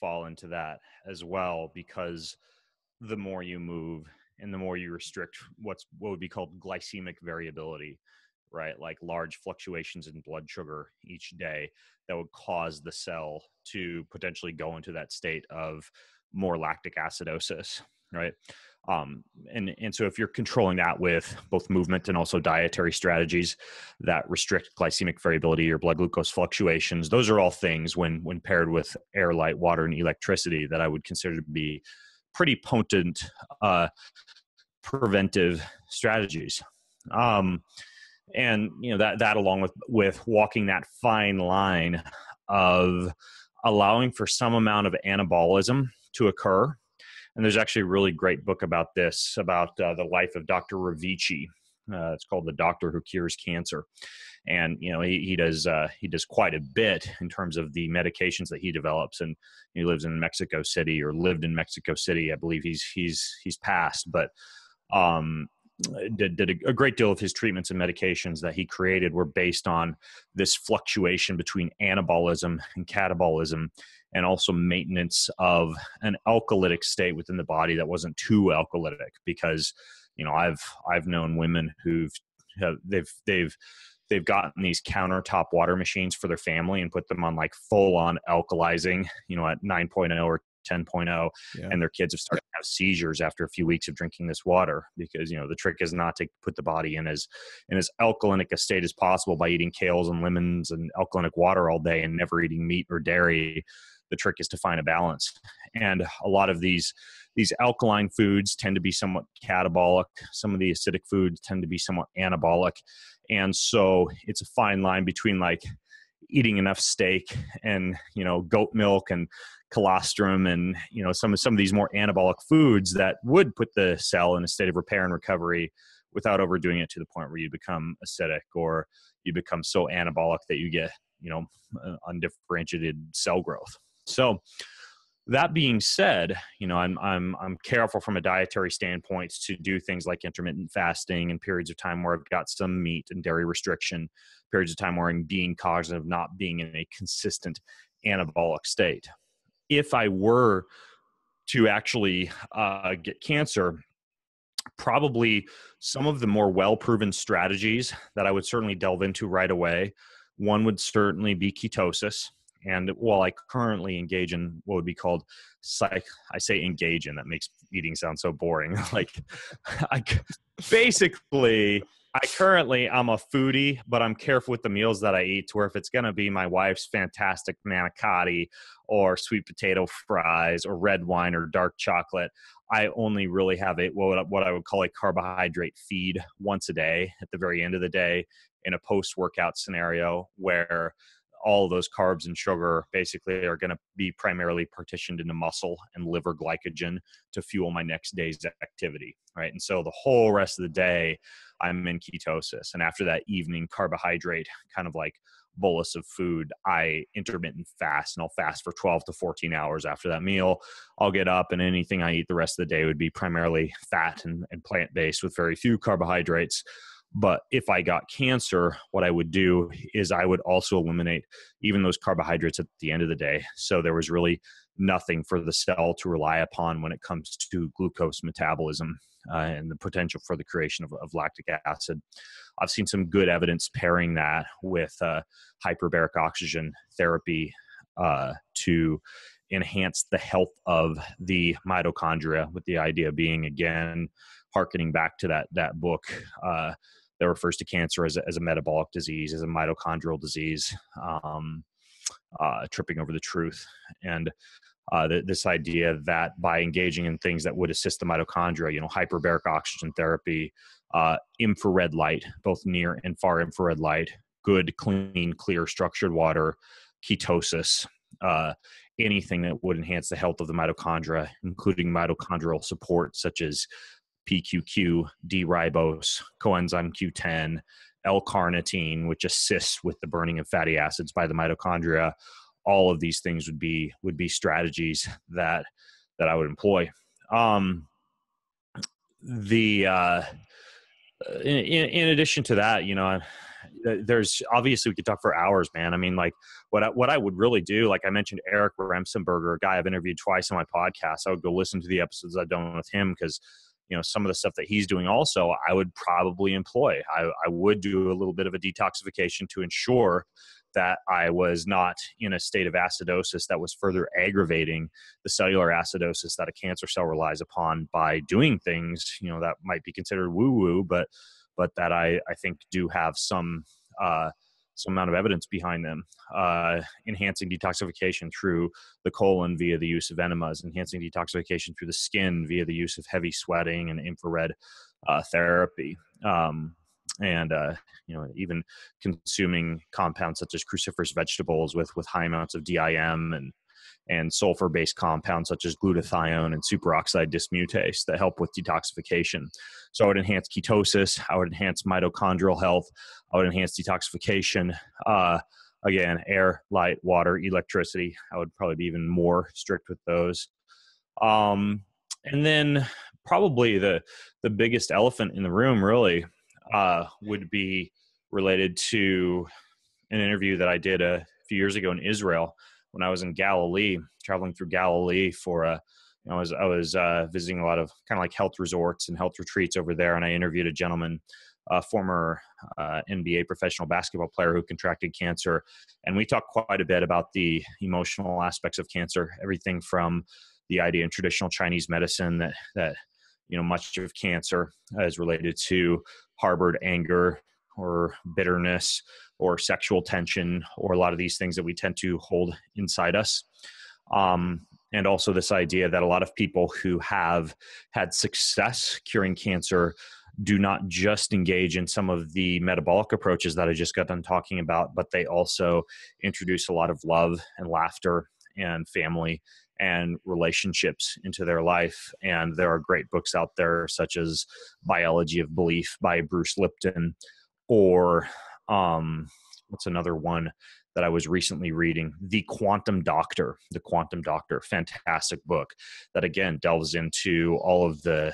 fall into that as well, because the more you move and the more you restrict what would be called glycemic variability, right? Like large fluctuations in blood sugar each day that would cause the cell to potentially go into that state of more lactic acidosis, right? And so if you're controlling that with both movement and also dietary strategies that restrict glycemic variability or blood glucose fluctuations, those are all things when paired with air, light, water, and electricity that I would consider to be pretty potent preventive strategies. And that along with walking that fine line of allowing for some amount of anabolism to occur. And there's actually a really great book about this, about the life of Dr. Ravici. It's called The Doctor Who Cures Cancer. And, you know, he does quite a bit in terms of the medications that he develops. And he lives in Mexico City, or lived in Mexico City. I believe he's passed, but did a great deal of his treatments and medications that he created were based on this fluctuation between anabolism and catabolism, and also maintenance of an alkalytic state within the body that wasn't too alkalytic. Because, you know, I've known women they've gotten these countertop water machines for their family and put them on like full on alkalizing, you know, at 9.0 or 10.0, Yeah. and their kids have started to have seizures after a few weeks of drinking this water. Because, you know, the trick is not to put the body in as alkalinic a state as possible by eating kales and lemons and alkalinic water all day and never eating meat or dairy. The trick is to find a balance. And a lot of these alkaline foods tend to be somewhat catabolic. Some of the acidic foods tend to be somewhat anabolic. And so it's a fine line between like eating enough steak and, you know, goat milk and colostrum and, you know, some of these more anabolic foods that would put the cell in a state of repair and recovery without overdoing it to the point where you become acidic or you become so anabolic that you get, you know, undifferentiated cell growth. So that being said, you know, I'm careful from a dietary standpoint to do things like intermittent fasting and periods of time where I've got some meat and dairy restriction, periods of time where I'm being cognizant of not being in a consistent anabolic state. If I were to actually get cancer, probably some of the more well-proven strategies that I would certainly delve into right away, one would certainly be ketosis. And while I currently engage in what would be called I say engage in, that makes eating sound so boring. Like, I'm a foodie, but I'm careful with the meals that I eat, to where if it's going to be my wife's fantastic manicotti or sweet potato fries or red wine or dark chocolate, I only really have what I would call a carbohydrate feed once a day at the very end of the day, in a post-workout scenario where all of those carbs and sugar basically are going to be primarily partitioned into muscle and liver glycogen to fuel my next day's activity, right? And so the whole rest of the day, I'm in ketosis. And after that evening carbohydrate kind of like bolus of food, I intermittent fast, and I'll fast for 12 to 14 hours after that meal. I'll get up, and anything I eat the rest of the day would be primarily fat and plant-based with very few carbohydrates. But if I got cancer, what I would do is I would also eliminate even those carbohydrates at the end of the day. So there was really nothing for the cell to rely upon when it comes to glucose metabolism and the potential for the creation of lactic acid. I've seen some good evidence pairing that with hyperbaric oxygen therapy to enhance the health of the mitochondria, with the idea being, again, hearkening back to that book that refers to cancer as a metabolic disease, as a mitochondrial disease, tripping over the truth. And this idea that by engaging in things that would assist the mitochondria, you know, hyperbaric oxygen therapy, infrared light, both near and far infrared light, good, clean, clear, structured water, ketosis, anything that would enhance the health of the mitochondria, including mitochondrial support such as PQQ, D-ribose, coenzyme Q10, L-carnitine, which assists with the burning of fatty acids by the mitochondria. All of these things would be strategies that I would employ. In addition to that, you know, there's obviously, we could talk for hours, man. I mean, like what I would really do, like I mentioned, Eric Remsenberger, a guy I've interviewed twice on my podcast. I would go listen to the episodes I've done with him, because, you know, some of the stuff that he's doing also, I would probably employ. I would do a little bit of a detoxification to ensure that I was not in a state of acidosis that was further aggravating the cellular acidosis that a cancer cell relies upon by doing things, you know, that might be considered woo-woo, but that I think do have some amount of evidence behind them. Enhancing detoxification through the colon via the use of enemas, enhancing detoxification through the skin via the use of heavy sweating and infrared therapy. and even consuming compounds such as cruciferous vegetables with high amounts of DIM and sulfur-based compounds such as glutathione and superoxide dismutase that help with detoxification. So I would enhance ketosis. I would enhance mitochondrial health. I would enhance detoxification. Again, air, light, water, electricity. I would probably be even more strict with those. And then probably the biggest elephant in the room really would be related to an interview that I did a few years ago in Israel when I was in Galilee, traveling through Galilee for I was visiting a lot of kind of like health resorts and health retreats over there, and I interviewed a gentleman, a former NBA professional basketball player who contracted cancer, and we talked quite a bit about the emotional aspects of cancer, everything from the idea in traditional Chinese medicine that much of cancer is related to harbored anger or bitterness or sexual tension, or a lot of these things that we tend to hold inside us. And also this idea that a lot of people who have had success curing cancer do not just engage in some of the metabolic approaches that I just got done talking about, but they also introduce a lot of love and laughter and family and relationships into their life. And there are great books out there such as Biology of Belief by Bruce Lipton, or what's another one that I was recently reading? The Quantum Doctor, fantastic book that again delves into all of the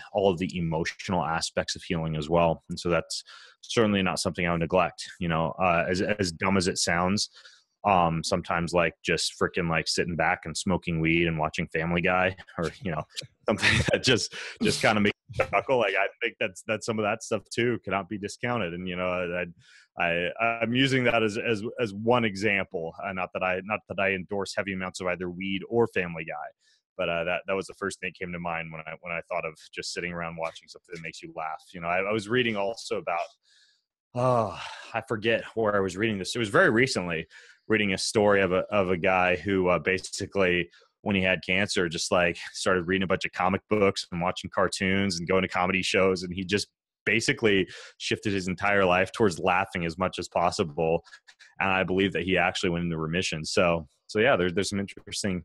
emotional aspects of healing as well. And so that's certainly not something I would neglect. As dumb as it sounds, sometimes like just freaking like sitting back and smoking weed and watching Family Guy, or something that just kind of makes me chuckle. Like I think that's some of that stuff too cannot be discounted. And I'm using that as one example. Not that I endorse heavy amounts of either weed or Family Guy, but that was the first thing that came to mind when I thought of just sitting around watching something that makes you laugh. I was reading also about I forget where I was reading this. It was very recently, reading a story of a guy who basically, when he had cancer, just like started reading a bunch of comic books and watching cartoons and going to comedy shows, and he just basically shifted his entire life towards laughing as much as possible. And I believe that he actually went into remission. So yeah, there's some interesting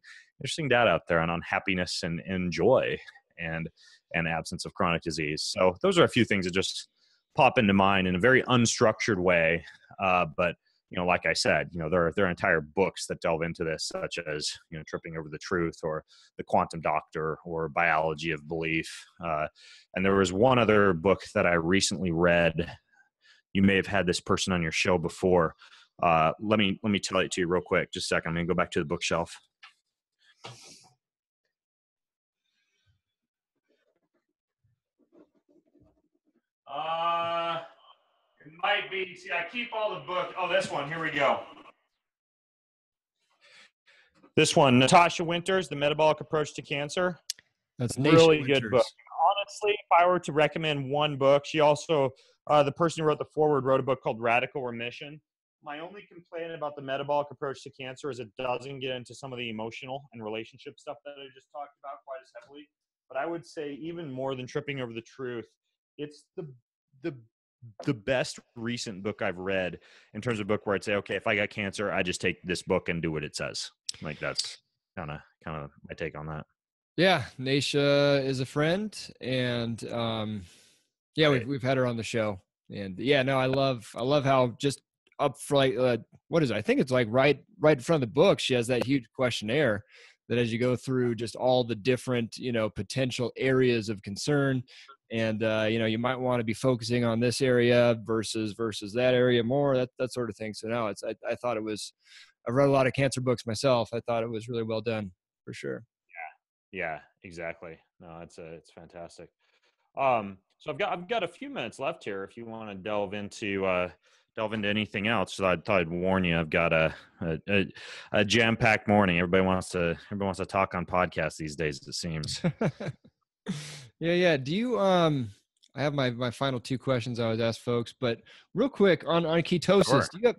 data out there on happiness and joy and absence of chronic disease. So those are a few things that just pop into mind in a very unstructured way. But like I said, there are entire books that delve into this, such as, Tripping Over the Truth, or The Quantum Doctor, or Biology of Belief. And there was one other book that I recently read. You may have had this person on your show before. Let me tell it to you real quick. Just a second. I'm going to go back to the bookshelf. It might be. See, I keep all the books. Oh, this one. Here we go. This one, Natasha Winters, The Metabolic Approach to Cancer. That's really good book. Honestly, if I were to recommend one book, she also, the person who wrote the foreword, wrote a book called Radical Remission. My only complaint about The Metabolic Approach to Cancer is it doesn't get into some of the emotional and relationship stuff that I just talked about quite as heavily. But I would say even more than Tripping Over the Truth, it's the best recent book I've read in terms of book where I'd say, okay, if I got cancer, I just take this book and do what it says. Like that's kind of my take on that. Yeah, Naisha is a friend, and we've had her on the show, and yeah, no, I love how just up for like what is it? I think it's like right in front of the book, she has that huge questionnaire that as you go through just all the different potential areas of concern. And, you might want to be focusing on this area versus that area more, that sort of thing. So now I thought it was, I've read a lot of cancer books myself. I thought it was really well done for sure. Yeah, exactly. No, it's fantastic. So I've got a few minutes left here. If you want to delve into anything else, so I thought I'd warn you. I've got a jam-packed morning. Everybody wants to talk on podcasts these days, it seems. Yeah. Do you, I have my final two questions I always ask folks, but real quick on ketosis, sure.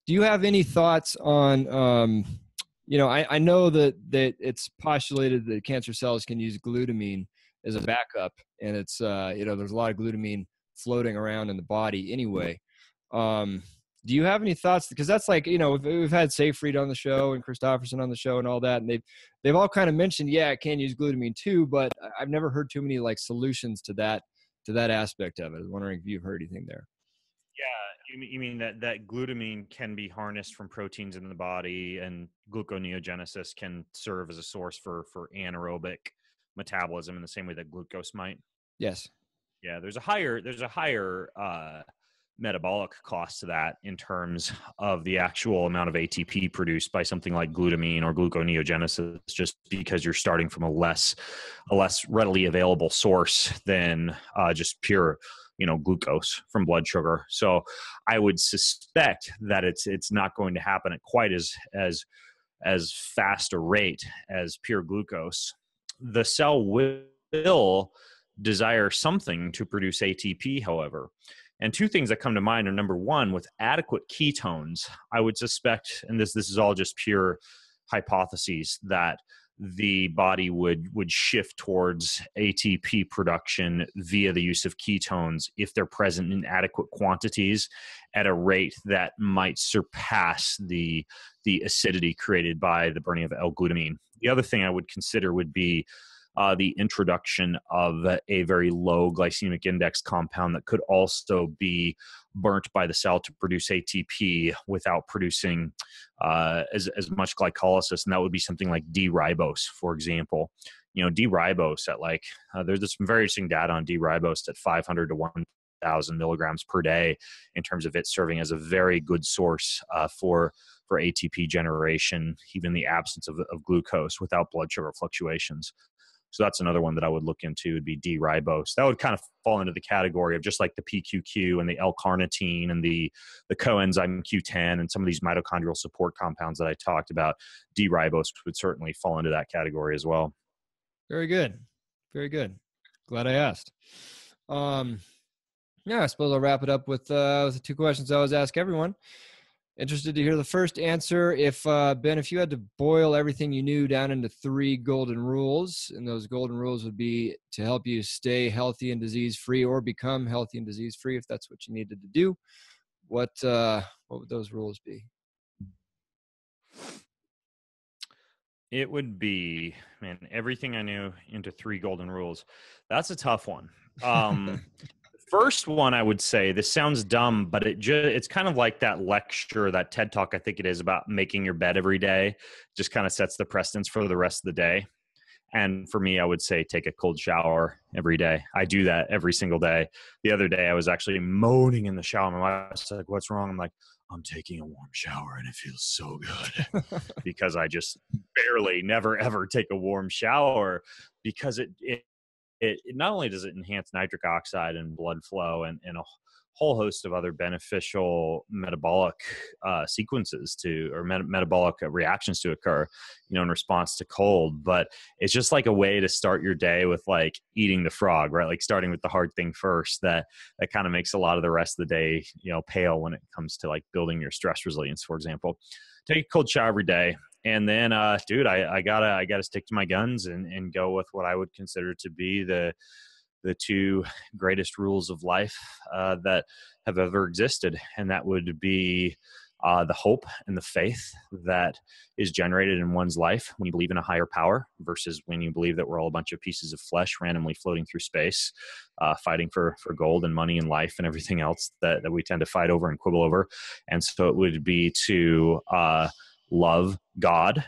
Do you have any thoughts on, I know that it's postulated that cancer cells can use glutamine as a backup, and it's, there's a lot of glutamine floating around in the body anyway. Do you have any thoughts? Because that's like, you know, we've had Seyfried on the show and Christofferson on the show and all that, and they've all kind of mentioned, yeah, it can use glutamine too, but I've never heard too many like solutions to that aspect of it. I was wondering if you've heard anything there. Yeah, you mean that glutamine can be harnessed from proteins in the body, and gluconeogenesis can serve as a source for anaerobic metabolism in the same way that glucose might? Yes. Yeah, there's a higher metabolic cost to that in terms of the actual amount of ATP produced by something like glutamine or gluconeogenesis, just because you're starting from a less readily available source than just pure, you know, glucose from blood sugar. So I would suspect that it's not going to happen at quite as fast a rate as pure glucose. The cell will desire something to produce ATP, however. And two things that come to mind are, number one, with adequate ketones, I would suspect, and this is all just pure hypotheses, that the body would shift towards ATP production via the use of ketones if they're present in adequate quantities at a rate that might surpass the acidity created by the burning of L-glutamine. The other thing I would consider would be the introduction of a very low glycemic index compound that could also be burnt by the cell to produce ATP without producing as much glycolysis, and that would be something like D-ribose, for example. You know, D-ribose at like there's some very interesting data on D-ribose at 500 to 1,000 milligrams per day in terms of it serving as a very good source for ATP generation, even in the absence of glucose without blood sugar fluctuations. So that's another one that I would look into, would be D-ribose. That would kind of fall into the category of just like the PQQ and the L-carnitine and the coenzyme Q10 and some of these mitochondrial support compounds that I talked about. D-ribose would certainly fall into that category as well. Very good. Very good. Glad I asked. Yeah, I suppose I'll wrap it up with the two questions I always ask everyone. Interested to hear the first answer. If Ben, if you had to boil everything you knew down into 3 golden rules, and those golden rules would be to help you stay healthy and disease-free, or become healthy and disease-free, if that's what you needed to do, what would those rules be? It would be, man, everything I knew into 3 golden rules. That's a tough one. First one, I would say, this sounds dumb, but it's kind of like that lecture, that TED Talk, I think it is, about making your bed every day. Just kind of sets the precedence for the rest of the day. And for me, I would say take a cold shower every day. I do that every single day. The other day, I was actually moaning in the shower. My wife's like, "What's wrong?" I'm like, "I'm taking a warm shower and it feels so good." Because I just never, ever take a warm shower, because it not only does it enhance nitric oxide and blood flow and a whole host of other beneficial metabolic sequences metabolic reactions to occur, you know, in response to cold. But it's just like a way to start your day with like eating the frog, right? Like starting with the hard thing first, that kind of makes a lot of the rest of the day, you know, pale when it comes to like building your stress resilience, for example. Take a cold shower every day. And then, dude, I gotta stick to my guns and go with what I would consider to be the 2 greatest rules of life that have ever existed. And that would be the hope and the faith that is generated in one's life when you believe in a higher power, versus when you believe that we're all a bunch of pieces of flesh randomly floating through space, fighting for gold and money and life and everything else that we tend to fight over and quibble over. And so it would be to love God,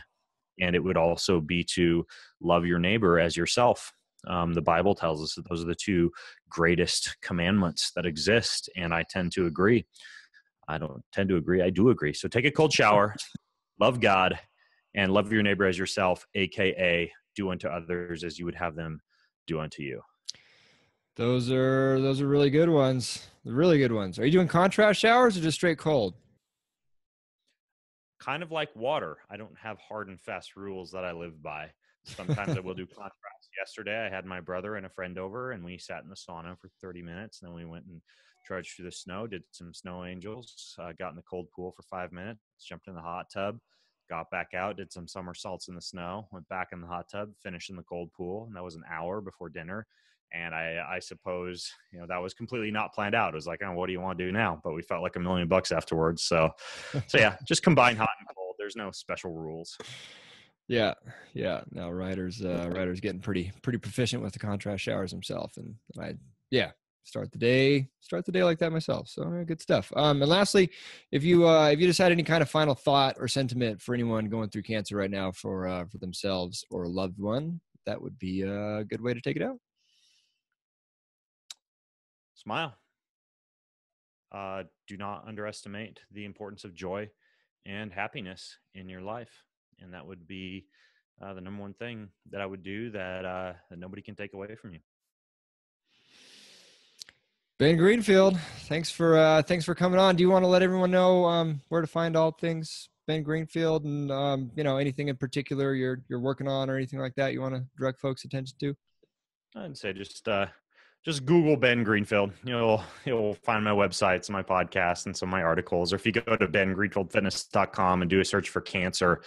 and it would also be to love your neighbor as yourself. The Bible tells us that those are the 2 greatest commandments that exist, and I tend to agree. I don't tend to agree. I do agree. So take a cold shower, love God, and love your neighbor as yourself, aka do unto others as you would have them do unto you. Those are really good ones. Really good ones. Are you doing contrast showers or just straight cold? Kind of like water. I don't have hard and fast rules that I live by. Sometimes I will do contrast. Yesterday, I had my brother and a friend over, and we sat in the sauna for 30 minutes. And then we went and trudged through the snow, did some snow angels, got in the cold pool for 5 minutes, jumped in the hot tub, got back out, did some somersaults in the snow, went back in the hot tub, finished in the cold pool. And that was an hour before dinner. And I suppose, that was completely not planned out. It was like, oh, what do you want to do now? But we felt like $1 million afterwards. So yeah, just combine hot and cold. There's no special rules. Yeah. Now Ryder's getting pretty proficient with the contrast showers himself, and start the day like that myself. So good stuff. And lastly, if you just had any kind of final thought or sentiment for anyone going through cancer right now for themselves or a loved one, that would be a good way to take it out. Smile. Do not underestimate the importance of joy and happiness in your life. And that would be the number one thing that I would do that nobody can take away from you. Ben Greenfield, thanks for coming on. Do you want to let everyone know where to find all things Ben Greenfield, and anything in particular you're working on or anything like that you want to direct folks' attention to? I'd say just Google Ben Greenfield. You'll find my websites, my podcasts, and some of my articles. Or if you go to bengreenfieldfitness.com and do a search for cancer,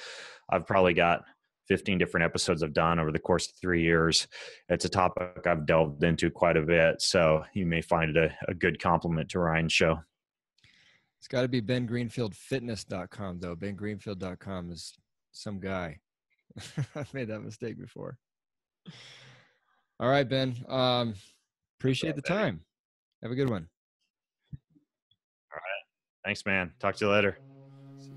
I've probably got 15 different episodes I've done over the course of 3 years. It's a topic I've delved into quite a bit, so you may find it a good compliment to Ryan's show. It's got to be bengreenfieldfitness.com, though. bengreenfield.com is some guy. I've made that mistake before. All right, Ben. Appreciate the time. Have a good one. All right. Thanks, man. Talk to you later.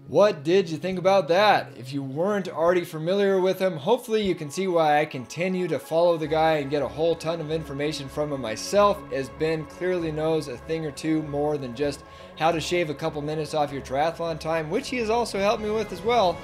What did you think about that? If you weren't already familiar with him, hopefully you can see why I continue to follow the guy and get a whole ton of information from him myself, as Ben clearly knows a thing or two more than just how to shave a couple minutes off your triathlon time, which he has also helped me with as well.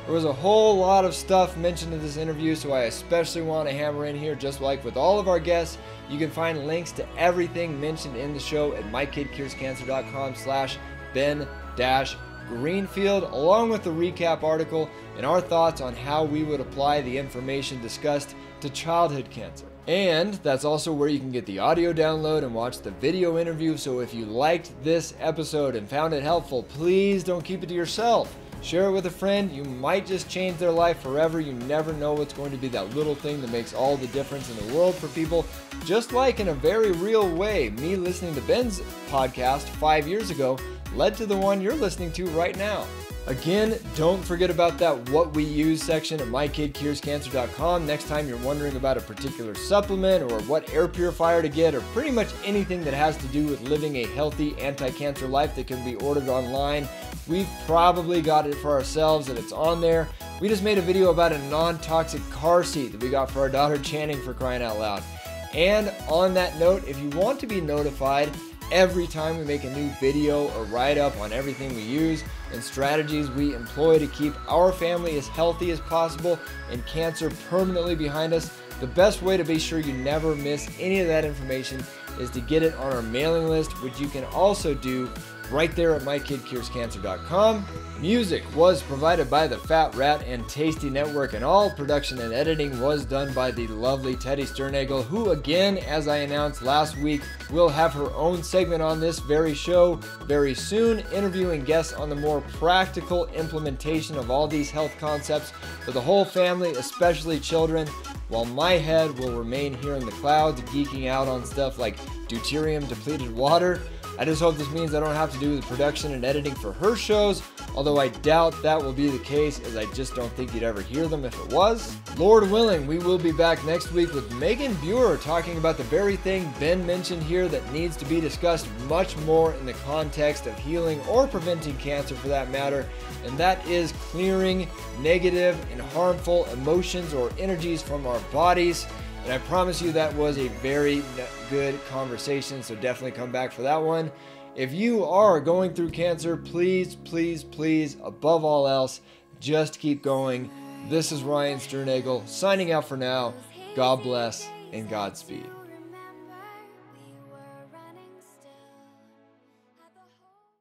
There was a whole lot of stuff mentioned in this interview, so I especially want to hammer in here, just like with all of our guests. You can find links to everything mentioned in the show at mykidcurescancer.com/Ben-Greenfield, along with the recap article and our thoughts on how we would apply the information discussed to childhood cancer. And that's also where you can get the audio download and watch the video interview. So if you liked this episode and found it helpful, please don't keep it to yourself. Share it with a friend. You might just change their life forever. You never know what's going to be that little thing that makes all the difference in the world for people. Just like in a very real way, me listening to Ben's podcast 5 years ago led to the one you're listening to right now. Again, don't forget about that What We Use section at mykidcurescancer.com next time you're wondering about a particular supplement or what air purifier to get, or pretty much anything that has to do with living a healthy anti-cancer life that can be ordered online. We've probably got it for ourselves and it's on there. We just made a video about a non-toxic car seat that we got for our daughter Channing, for crying out loud. And on that note, if you want to be notified every time we make a new video or write-up on everything we use and strategies we employ to keep our family as healthy as possible and cancer permanently behind us, the best way to be sure you never miss any of that information is to get it on our mailing list, which you can also do right there at mykidcurescancer.com. Music was provided by TheFatRat and Tasty Network, and all production and editing was done by the lovely Teddy Sternagel, who again, as I announced last week, will have her own segment on this very show very soon, interviewing guests on the more practical implementation of all these health concepts for the whole family, especially children, while my head will remain here in the clouds geeking out on stuff like deuterium depleted water. I just hope this means I don't have to do the production and editing for her shows, although I doubt that will be the case, as I just don't think you'd ever hear them if it was. Lord willing, we will be back next week with Megan Buer talking about the very thing Ben mentioned here that needs to be discussed much more in the context of healing or preventing cancer for that matter, and that is clearing negative and harmful emotions or energies from our bodies. And I promise you that was a very good conversation, so definitely come back for that one. If you are going through cancer, please, please, please, above all else, just keep going. This is Ryan Sternagel signing out for now. God bless and Godspeed.